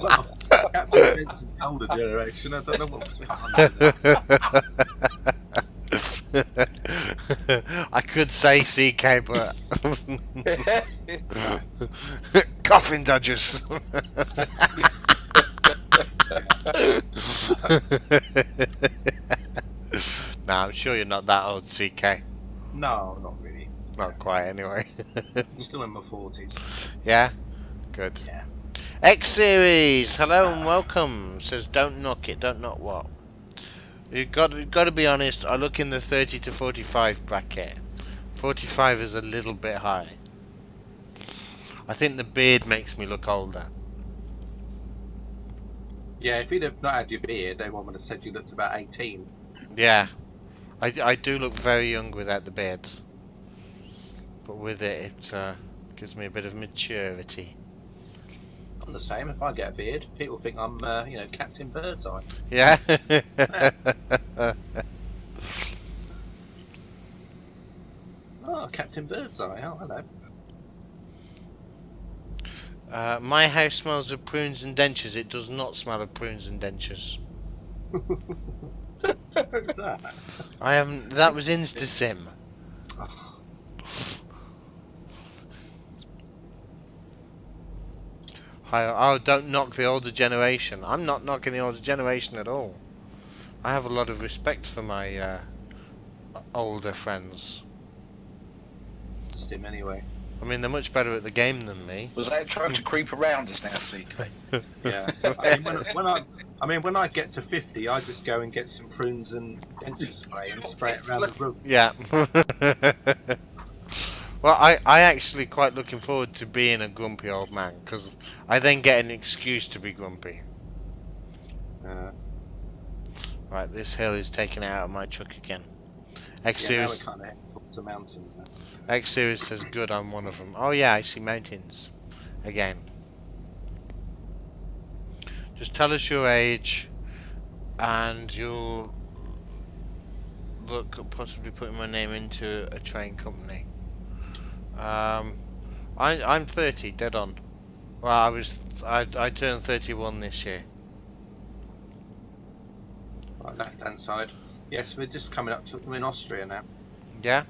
Well, Captain Vince is the older generation. I don't know what was I could say CK, but coffin dodgers. Nah, I'm sure you're not that old, CK. No, not really. Not quite, anyway. I'm still in my 40s. Yeah? Good. Yeah. X Series, hello and welcome. Says don't knock it, don't knock what? You've got to be honest, I look in the 30 to 45 bracket. 45 is a little bit high. I think the beard makes me look older. Yeah, if you'd have not had your beard, everyone would have said you looked about 18. Yeah. I do look very young without the beard. But with it, it gives me a bit of maturity. I'm the same. If I get a beard, people think I'm, Captain Birdseye. Yeah? Oh, Captain Birdseye. Oh, hello. My house smells of prunes and dentures. It does not smell of prunes and dentures. I haven't. That was InstaSim. Oh, don't knock the older generation. I'm not knocking the older generation at all. I have a lot of respect for my older friends. Stim anyway. I mean, they're much better at the game than me. Was that trying to creep around us now, CK? Yeah. When I get to 50, I just go and get some prunes and dentures spray and spray it around the room. Yeah. Well, I actually quite looking forward to being a grumpy old man, because I then get an excuse to be grumpy. Right, this hill is taking it out of my truck again. X-Series Yeah, now we're kind of up to mountains now. X-Series says good, I'm one of them. Oh yeah, I see mountains. Again. Just tell us your age, and you'll look at possibly putting my name into a train company. I'm 30, dead on. Well, I turned 31 this year. Right, left hand side. Yes, we're just coming up to. We're in Austria now. Yeah?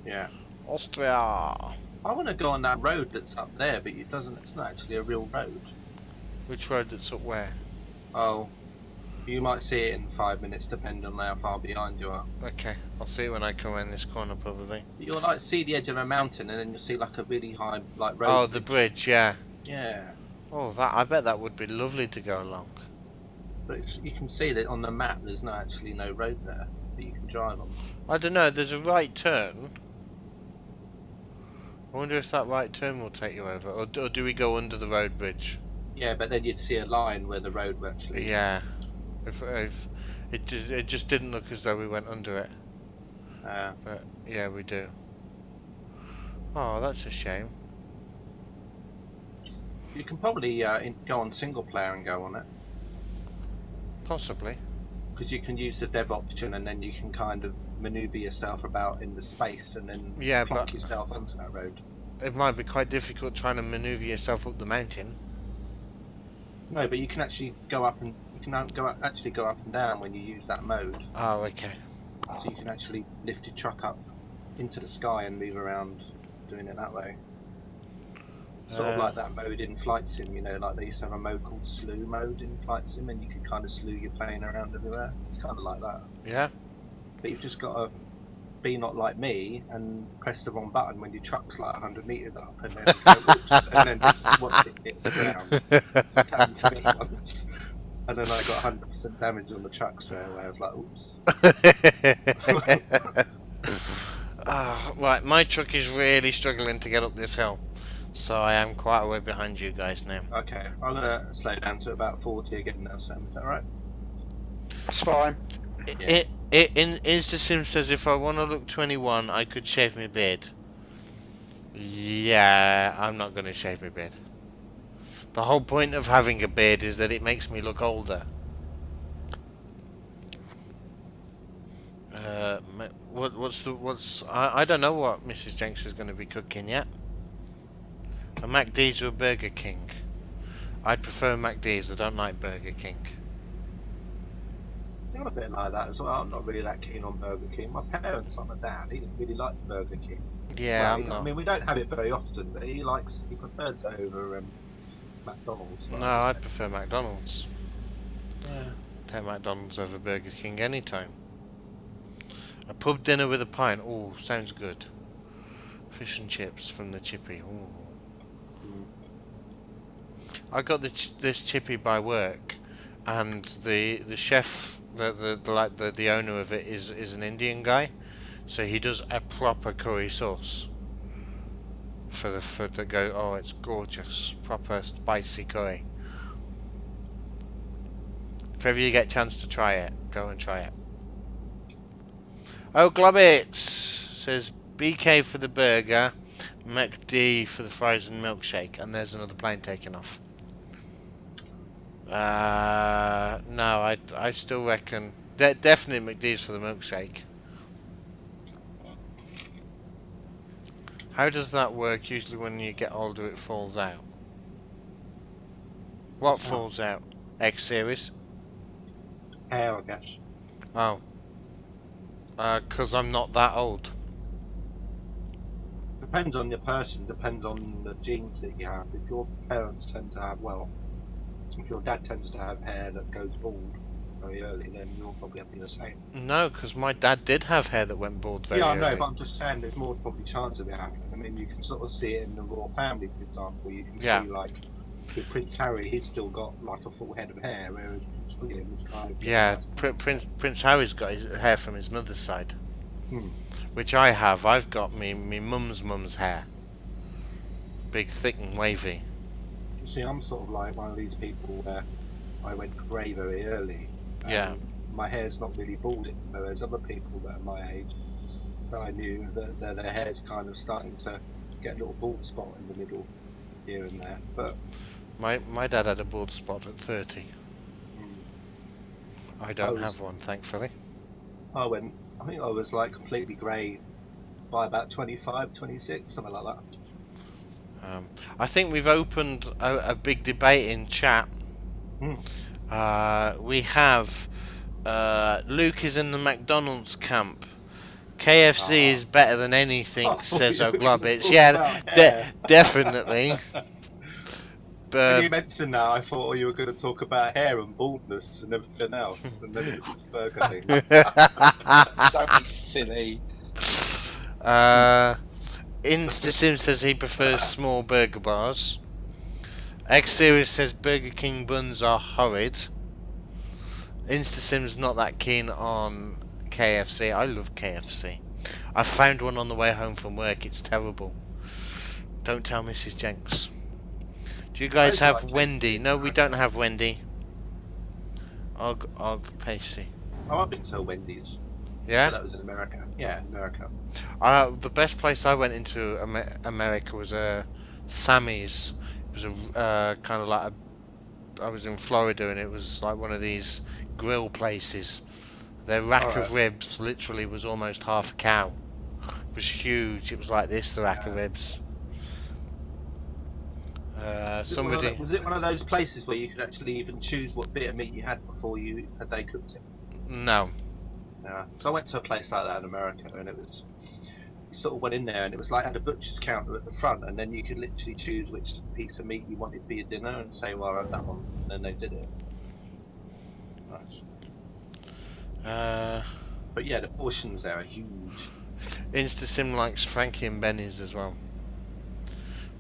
Yeah. Austria. I want to go on that road that's up there, but it doesn't. It's not actually a real road. Which road that's up where? Oh, you might see it in 5 minutes, depending on how far behind you are. Okay, I'll see it when I come around this corner probably. You'll like see the edge of a mountain, and then you'll see like a really high like road. Oh, the bridge, yeah. Yeah. Oh, I bet that would be lovely to go along. But you can see that on the map. There's actually no road there that you can drive on. I don't know, there's a right turn. I wonder if that right turn will take you over, or do we go under the road bridge? Yeah, but then you'd see a line where the road would actually. Yeah. If it just didn't look as though we went under it. But yeah, we do. Oh, that's a shame. You can probably go on single player and go on it. Possibly. because you can use the dev option and then you can kind of maneuver yourself about in the space and then Yeah, plonk but yourself onto that road. it might be quite difficult trying to maneuver yourself up the mountain. No, but you can actually go up and actually go up and down when you use that mode. Oh, okay. So you can actually lift your truck up into the sky and move around doing it that way. Sort of like that mode in Flight Sim, you know, like they used to have a mode called Slew mode in Flight Sim, and you could kind of slew your plane around everywhere. It's kind of like that. Yeah. But you've just got to be not like me and press the wrong button when your truck's like 100 meters up, and then go, oops, and then just watch it hit the ground. It happened to me once, and then I got 100% damage on the truck straight away. I was like, oops. Right, my truck is really struggling to get up this hill, so I am quite a way behind you guys now. Okay, I'm gonna slow down to about 40 again now, Sam. Is that right? That's fine. Yeah. InstaSim says if I want to look 21, I could shave my beard. Yeah, I'm not going to shave my beard. The whole point of having a beard is that it makes me look older. I don't know what Mrs. Jenks is going to be cooking yet. A McD's or a Burger King? I'd prefer McD's. I don't like Burger King. I'm a bit like that as well. I'm not really that keen on Burger King. My parents, like my dad, he really likes Burger King. Yeah, well, I'm not. I mean, we don't have it very often, but he prefers it over McDonald's. No, I'd prefer McDonald's. Yeah. Take McDonald's over Burger King anytime. A pub dinner with a pint. Oh, sounds good. Fish and chips from the chippy. Ooh. I got this chippy by work, and the chef, the owner of it is an Indian guy, so he does a proper curry sauce for the go. Oh, it's gorgeous, proper spicy curry. If ever you get a chance to try it, go and try it. Oh, Globbits says BK for the burger, McD for the fries and milkshake, and there's another plane taking off. No, I still reckon definitely McD's for the milkshake. How does that work? Usually when you get older it falls out. What falls out? X series? Hair, I guess. Oh. 'Cause I'm not that old. Depends on your person, depends on the genes that you have. If your parents tend to have, if your dad tends to have hair that goes bald very early, then you'll probably have to be the same. No, because my dad did have hair that went bald very Yeah, I early. know, but I'm just saying there's more probably chance of it happening. I mean, you can sort of see it in the royal family, for example. You can see, like, with Prince Harry, he's still got, like, a full head of hair, whereas Prince William is kind of... Yeah, Prince Harry's got his hair from his mother's side. Hmm. Which I have. I've got me mum's hair. Big, thick and wavy. You see, I'm sort of like one of these people where I went grey very early. Yeah. My hair's not really balding, whereas other people that are my age, that I knew, that their hair's kind of starting to get a little bald spot in the middle, here and there. But my dad had a bald spot at 30. I don't have one, thankfully. I think I was like completely grey by about 25, 26, something like that. I think we've opened a big debate in chat. We have Luke is in the McDonald's camp. KFC is better than anything, says O'Globbits. Yeah, definitely. When you mentioned that, I thought you were going to talk about hair and baldness and everything else, and then it's the burger thing. Don't be silly. InstaSim says he prefers small burger bars. X Series says Burger King buns are horrid. InstaSim's not that keen on KFC. I love KFC. I found one on the way home from work. It's terrible. Don't tell Mrs. Jenks. Do you guys have Wendy? No, we don't have Wendy. Og Pacey. Oh, I've been to Wendy's. Yeah? That was in America. Yeah, in America. The best place I went into America was Sammy's. It was a kind of like I was in Florida, and it was like one of these grill places. Their rack of Alright. ribs literally was almost half a cow. It was huge. It was like this, the rack of Yeah. ribs. Was was it one of those places where you could actually even choose what bit of meat you had before they cooked it? No. Yeah. So I went to a place like that in America, and it was, you sort of went in there, and it was like had a butcher's counter at the front, and then you could literally choose which piece of meat you wanted for your dinner, and say, well, I have that one, and then they did it. Nice. But yeah, the portions there are huge. InstaSim likes Frankie and Benny's as well.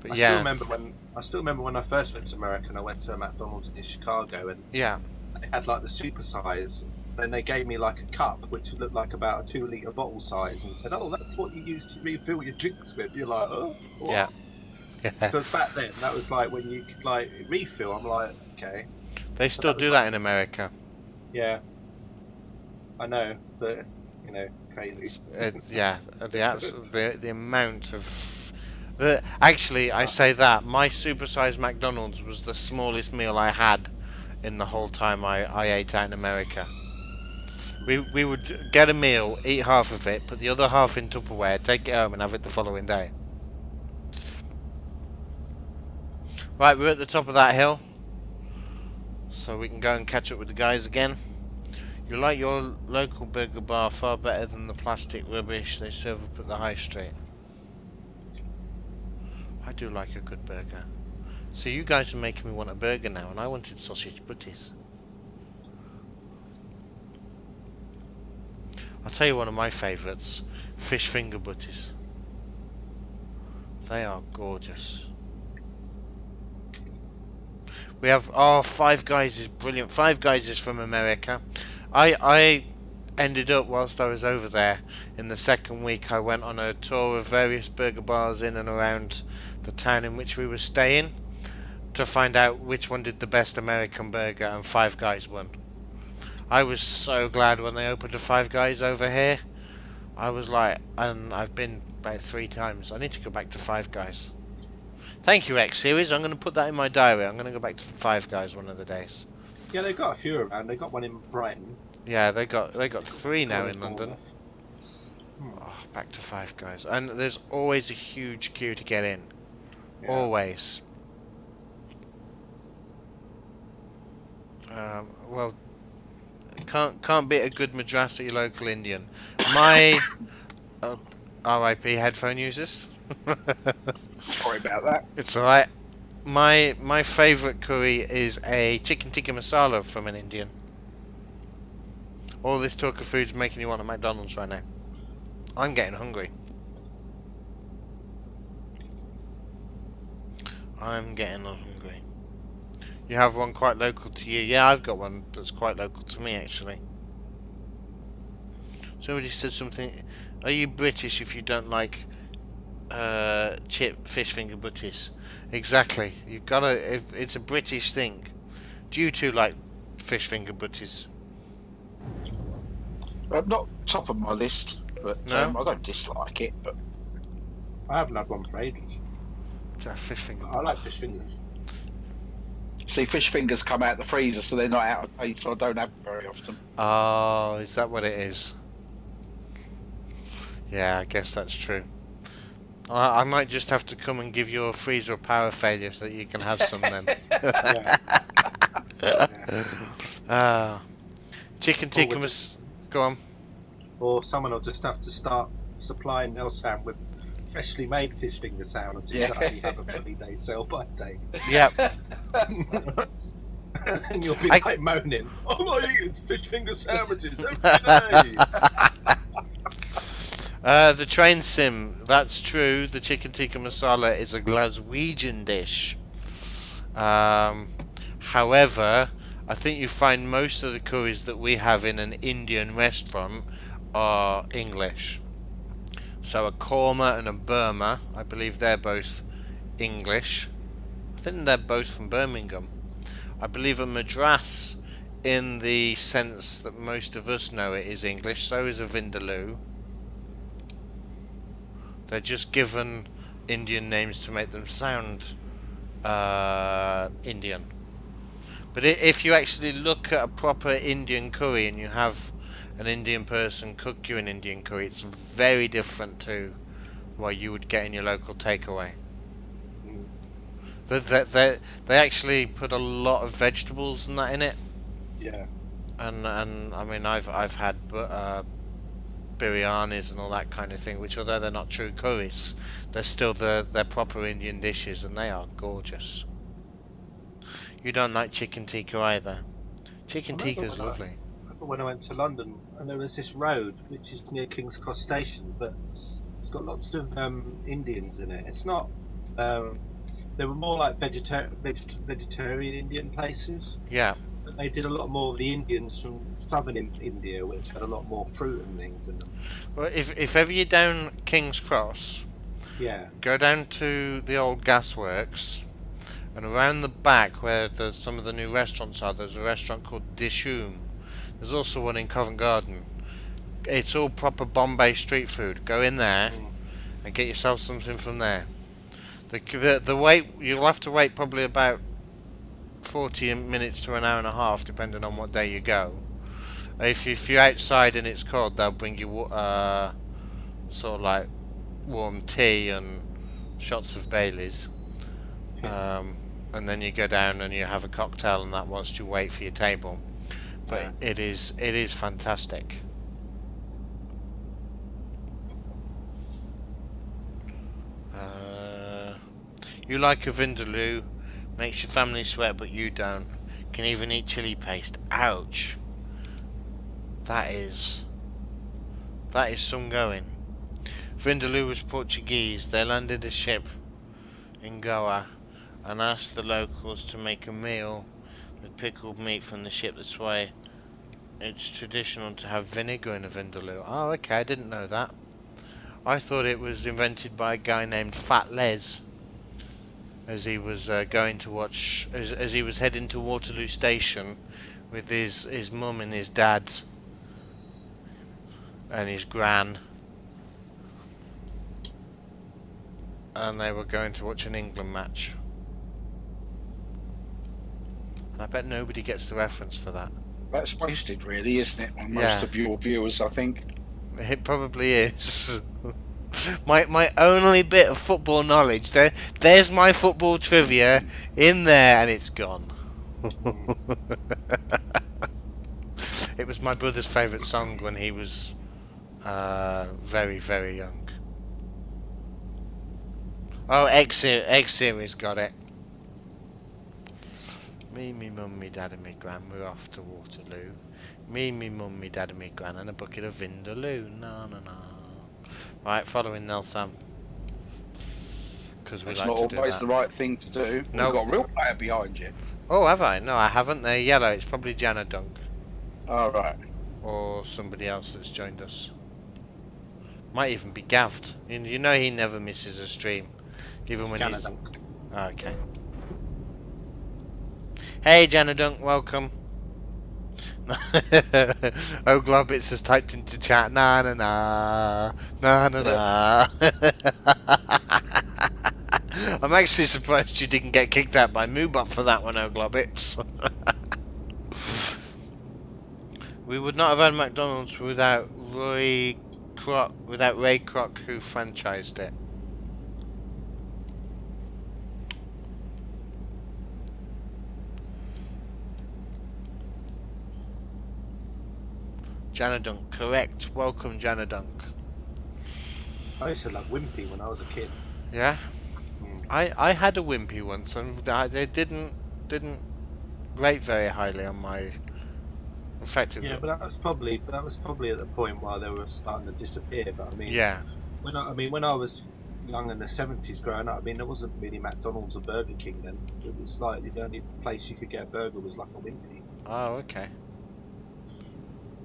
But I still remember when I first went to America, and I went to a McDonald's in Chicago, and yeah. they had like the super size. Then they gave me like a cup which looked like about a 2-litre bottle size, and said, "Oh, that's what you use to refill your drinks with." You're like, "Oh, what?" Yeah. Because back then that was like when you could like refill. I'm like, okay, They still do that in America. yeah, I know, but you know, it's crazy. Yeah, the amount of actually, I say that my supersized McDonald's was the smallest meal I had in the whole time I ate out in America. We would get a meal, eat half of it, put the other half in Tupperware, take it home, and have it the following day. Right, we're at the top of that hill, so we can go and catch up with the guys again. You like your local burger bar far better than the plastic rubbish they serve up at the high street. I do like a good burger. So you guys are making me want a burger now, and I wanted sausage butties. I'll tell you one of my favourites, fish finger butties. They are gorgeous. We have, Five Guys is brilliant. Five Guys is from America. I ended up, whilst I was over there, in the second week, I went on a tour of various burger bars in and around the town in which we were staying to find out which one did the best American burger, and Five Guys won. I was so glad when they opened a Five Guys over here. I was like, and I've been about 3 times. I need to go back to Five Guys. Thank you, X Series. I'm going to put that in my diary. I'm going to go back to Five Guys one of the days. Yeah, they've got a few around. They got one in Brighton. Yeah, they got 3 now in London. Hmm. Oh, back to Five Guys, and there's always a huge queue to get in. Yeah. Always. Well, can't beat a good Madras at your local Indian. My R.I.P. headphone users. Sorry about that. It's alright. My favourite curry is a chicken tikka masala from an Indian. All this talk of food's making you want a McDonald's right now. I'm getting hungry. I'm getting hungry. You have one quite local to you? Yeah, I've got one that's quite local to me, actually. Somebody said something. Are you British if you don't like chip fish finger butties? Exactly. You've got to. It's a British thing. Do you two like fish finger butties? Not top of my list, but No? I don't dislike it. But I haven't had one for ages. Fish finger. I like fish fingers. see, fish fingers come out the freezer, so they're not out of date, so I don't have them very often. Oh, is that what it is? Yeah, I guess that's true. I might just have to come and give your freezer a power failure so that you can have some then. Chicken tikka go on. Or someone will just have to start supplying Nelsan with freshly made fish finger sandwiches that you have a 30-day sell by date. Yep. And you'll be like moaning, "Oh, I'm eating fish finger sandwiches every day." The train sim, that's true. The chicken tikka masala is a Glaswegian dish. However, I think you find most of the curries that we have in an Indian restaurant are English. So a korma and a Burma, I believe they're both English. I think they're both from Birmingham. I believe a Madras, in the sense that most of us know it, is English. So is a Vindaloo. They're just given Indian names to make them sound Indian. But if you actually look at a proper Indian curry and you have an Indian person cook you an Indian curry, it's very different to what you would get in your local takeaway. Mm. They actually put a lot of vegetables and that in it, Yeah. and I mean I've had biryanis and all that kind of thing, which although they're not true curries, they're still they're proper Indian dishes and they are gorgeous. You don't like chicken tikka either. Chicken I remember tikka's lovely. when I went to London, and there was this road which is near King's Cross Station, but it's got lots of Indians in it. It's not. They were more like vegetarian Indian places, Yeah. but they did a lot more of the Indians from southern India, which had a lot more fruit and things in them. Well, if ever you're down King's Cross, Yeah. go down to the old gasworks, and around the back where some of the new restaurants are, there's a restaurant called Dishoom. There's also one in Covent Garden. It's all proper Bombay street food. Go in there Mm. and get yourself something from there. The wait, you'll have to wait probably about 40 minutes to an hour and a half, depending on what day you go. If you're outside and it's cold, they'll bring you sort of like warm tea and shots of Baileys. And then you go down and you have a cocktail and that whilst you wait for your table. But Yeah. it is fantastic. You like a vindaloo, makes your family sweat, but you don't. Can even eat chili paste. Ouch. That is some going. Vindaloo was Portuguese. They landed a ship in Goa and asked the locals to make a meal with pickled meat from the ship. That's why it's traditional to have vinegar in a vindaloo. Oh, okay, I didn't know that. I thought it was invented by a guy named Fat Les, as he was going to watch, as he was heading to Waterloo Station with his mum and his dad and his gran, and they were going to watch an England match. And I bet nobody gets the reference for that. That's wasted, really, isn't it? On most Yeah. of your viewers, I think. It probably is. my only bit of football knowledge. There's my football trivia in there, and it's gone. It was my brother's favourite song when he was very, very young. Oh, X Series got it. Me, mum, me dad and me gran, we're off to Waterloo. Me, mum, me dad and me gran, and a bucket of Vindaloo. No. Right, following Nelson. Because we It's like not to do always that. the right thing to do. No. You've got a real player behind you. Oh, have I? No, I haven't. They're yellow. It's probably Jana Dunk. All right. Or somebody else that's joined us. Might even be Gavd. You know he never misses a stream. Even when he's... Canada. Oh, okay. Hey, Jana Dunk, welcome. Oh, Globbits has typed into chat. Na. I'm actually surprised you didn't get kicked out by Moobot for that one, Oh Globbits. We would not have had McDonald's without Ray Kroc, who franchised it. Jana Dunk, correct. Welcome, Jana Dunk. I used to love Wimpy when I was a kid. Yeah, Mm. I had a Wimpy once, and they didn't rate very highly on my. In fact, Yeah, but that was probably at the point while they were starting to disappear. But I mean, yeah. when I was young in the 70s growing up, I mean, there wasn't really McDonald's or Burger King then. It was like the only place you could get a burger was like a Wimpy. Oh, okay.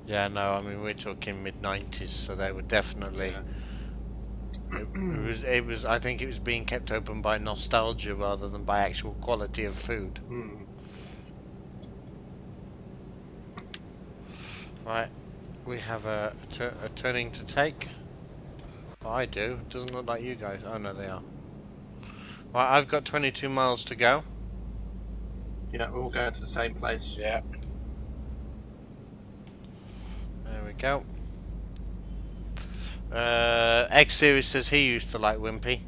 Yeah, no, I mean we're talking mid '90s, so they were definitely. Yeah. It was. I think it was being kept open by nostalgia rather than by actual quality of food. Mm. Right, we have a turning to take. Oh, I do. It doesn't look like you guys. Oh no, they are. Right, I've got 22 miles to go. Yeah, we're all going to the same place. Yeah. There we go. X Series says he used to like Wimpy.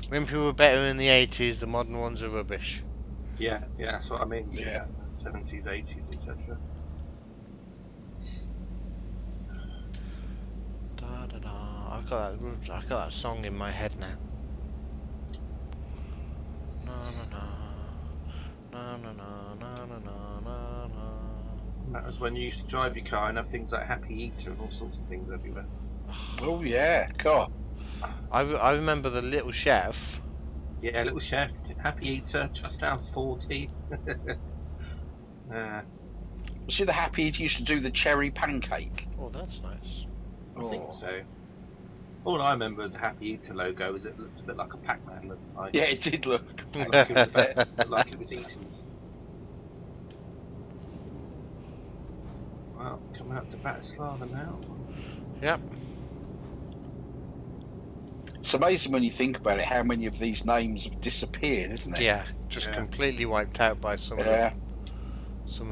Wimpy were better in the 80s, the modern ones are rubbish. Yeah, that's what I mean. Yeah. Yeah, 70s, 80s, etc. Da, da, da. I've got that song in my head now. Na na na. Na na na na na na na na. That was when you used to drive your car and have things like Happy Eater and all sorts of things everywhere. Oh yeah, God. I remember the little chef. Yeah, Little Chef, Happy Eater, Just House 40. See the Happy Eater used to do the cherry pancake. Oh, that's nice. I think so. All I remember of the Happy Eater logo was it looked a bit like a Pac-Man. Like, Yeah, it did look. like, like it was eating. Wow, coming up to Bratislava now. Yep. It's amazing when you think about it how many of these names have disappeared, isn't it? Yeah, just completely wiped out by some of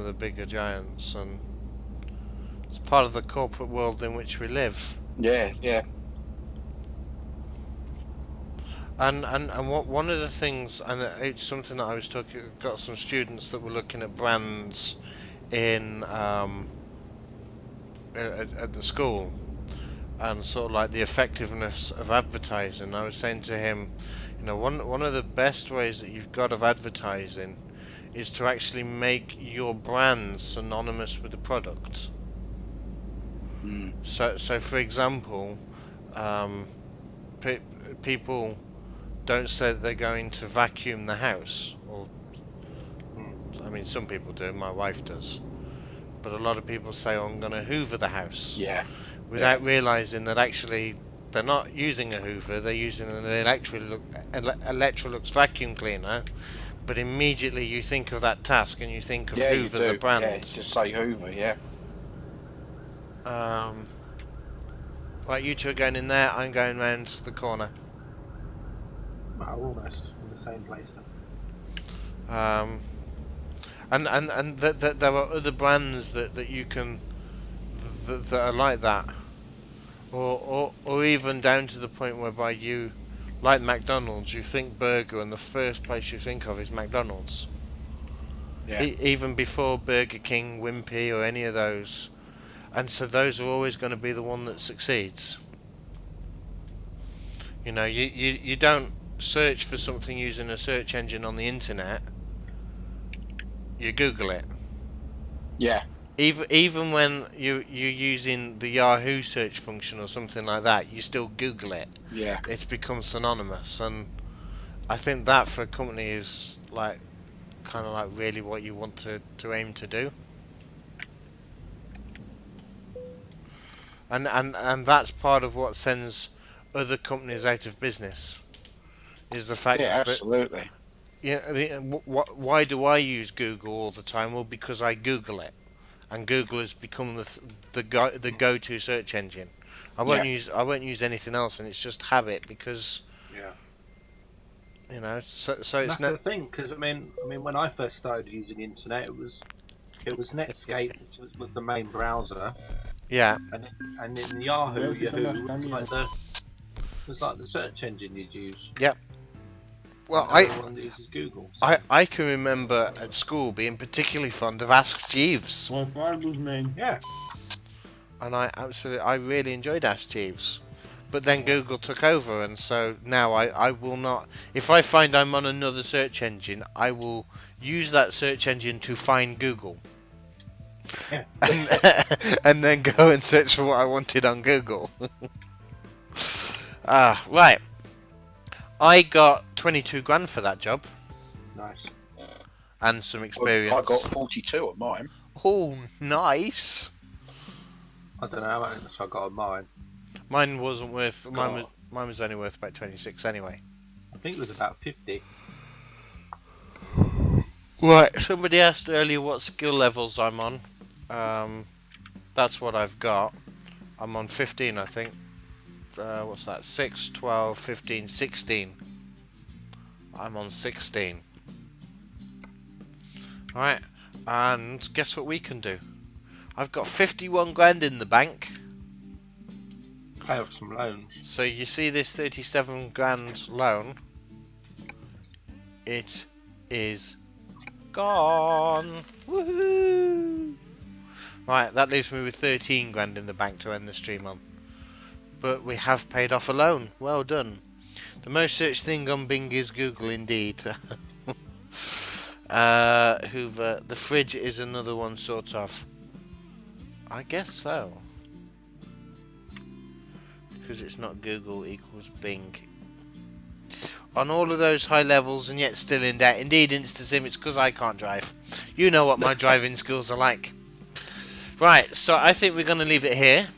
the bigger giants, and it's part of the corporate world in which we live. Yeah, yeah. And what one of the things, and it's something that I was got some students that were looking at brands in at the school, and sort of like the effectiveness of advertising. I was saying to him, one of the best ways that you've got of advertising is to actually make your brand synonymous with the product. Mm. So for example, people don't say that they're going to vacuum the house, or I mean, some people do. My wife does, but a lot of people say, "Oh, I'm going to Hoover the house," without realizing that actually they're not using a Hoover; they're using an Electrolux vacuum cleaner. But immediately you think of that task and you think of Hoover the brand. Yeah, just say Hoover. Yeah. Right, you two are going in there. I'm going round the corner. Well, almost in the same place then. And there are other brands that you can that are like that, or even down to the point whereby you, like McDonald's, you think burger and the first place you think of is McDonald's. Yeah. Even before Burger King, Wimpy, or any of those, and so those are always going to be the one that succeeds. You don't search for something using a search engine on the internet. You Google it. Yeah. Even when you're using the Yahoo search function or something like that, you still Google it. Yeah. It's become synonymous, and I think that for a company is like kind of like really what you want to aim to do. And that's part of what sends other companies out of business, is the fact that absolutely. why do I use Google all the time? Well, because I Google it, and Google has become the go-to search engine. I won't use anything else, and it's just habit because so it's that's the thing, because I mean when I first started using the internet, it was Netscape was the main browser. Yeah. And in Yahoo was like the search engine you'd use. Yep. Well, everyone uses Google. So. I can remember at school being particularly fond of Ask Jeeves. Yeah. And I really enjoyed Ask Jeeves. But then Google took over, and so now I will not. If I find I'm on another search engine, I will use that search engine to find Google. Yeah. And then go and search for what I wanted on Google. Right. I got 22 grand for that job. Nice. And some experience. I got 42 at mine. Oh, nice. I don't know how much I got on mine. Mine wasn't worth. Mine was only worth about 26 anyway. I think it was about 50. Right. Somebody asked earlier what skill levels I'm on. That's what I've got. I'm on 15, I think. What's that? 6, 12, 15, 16. I'm on 16. Right, and guess what we can do? I've got 51 grand in the bank. Pay off some loans. So you see this 37 grand loan? It is gone. Woohoo! Right, that leaves me with 13 grand in the bank to end the stream on. But we have paid off a loan. Well done. The most searched thing on Bing is Google, indeed. Hoover. The fridge is another one, sort of. I guess so. Because it's not Google equals Bing. On all of those high levels and yet still in debt. Indeed, InstaSim, it's because I can't drive. You know what my driving skills are like. Right, so I think we're going to leave it here.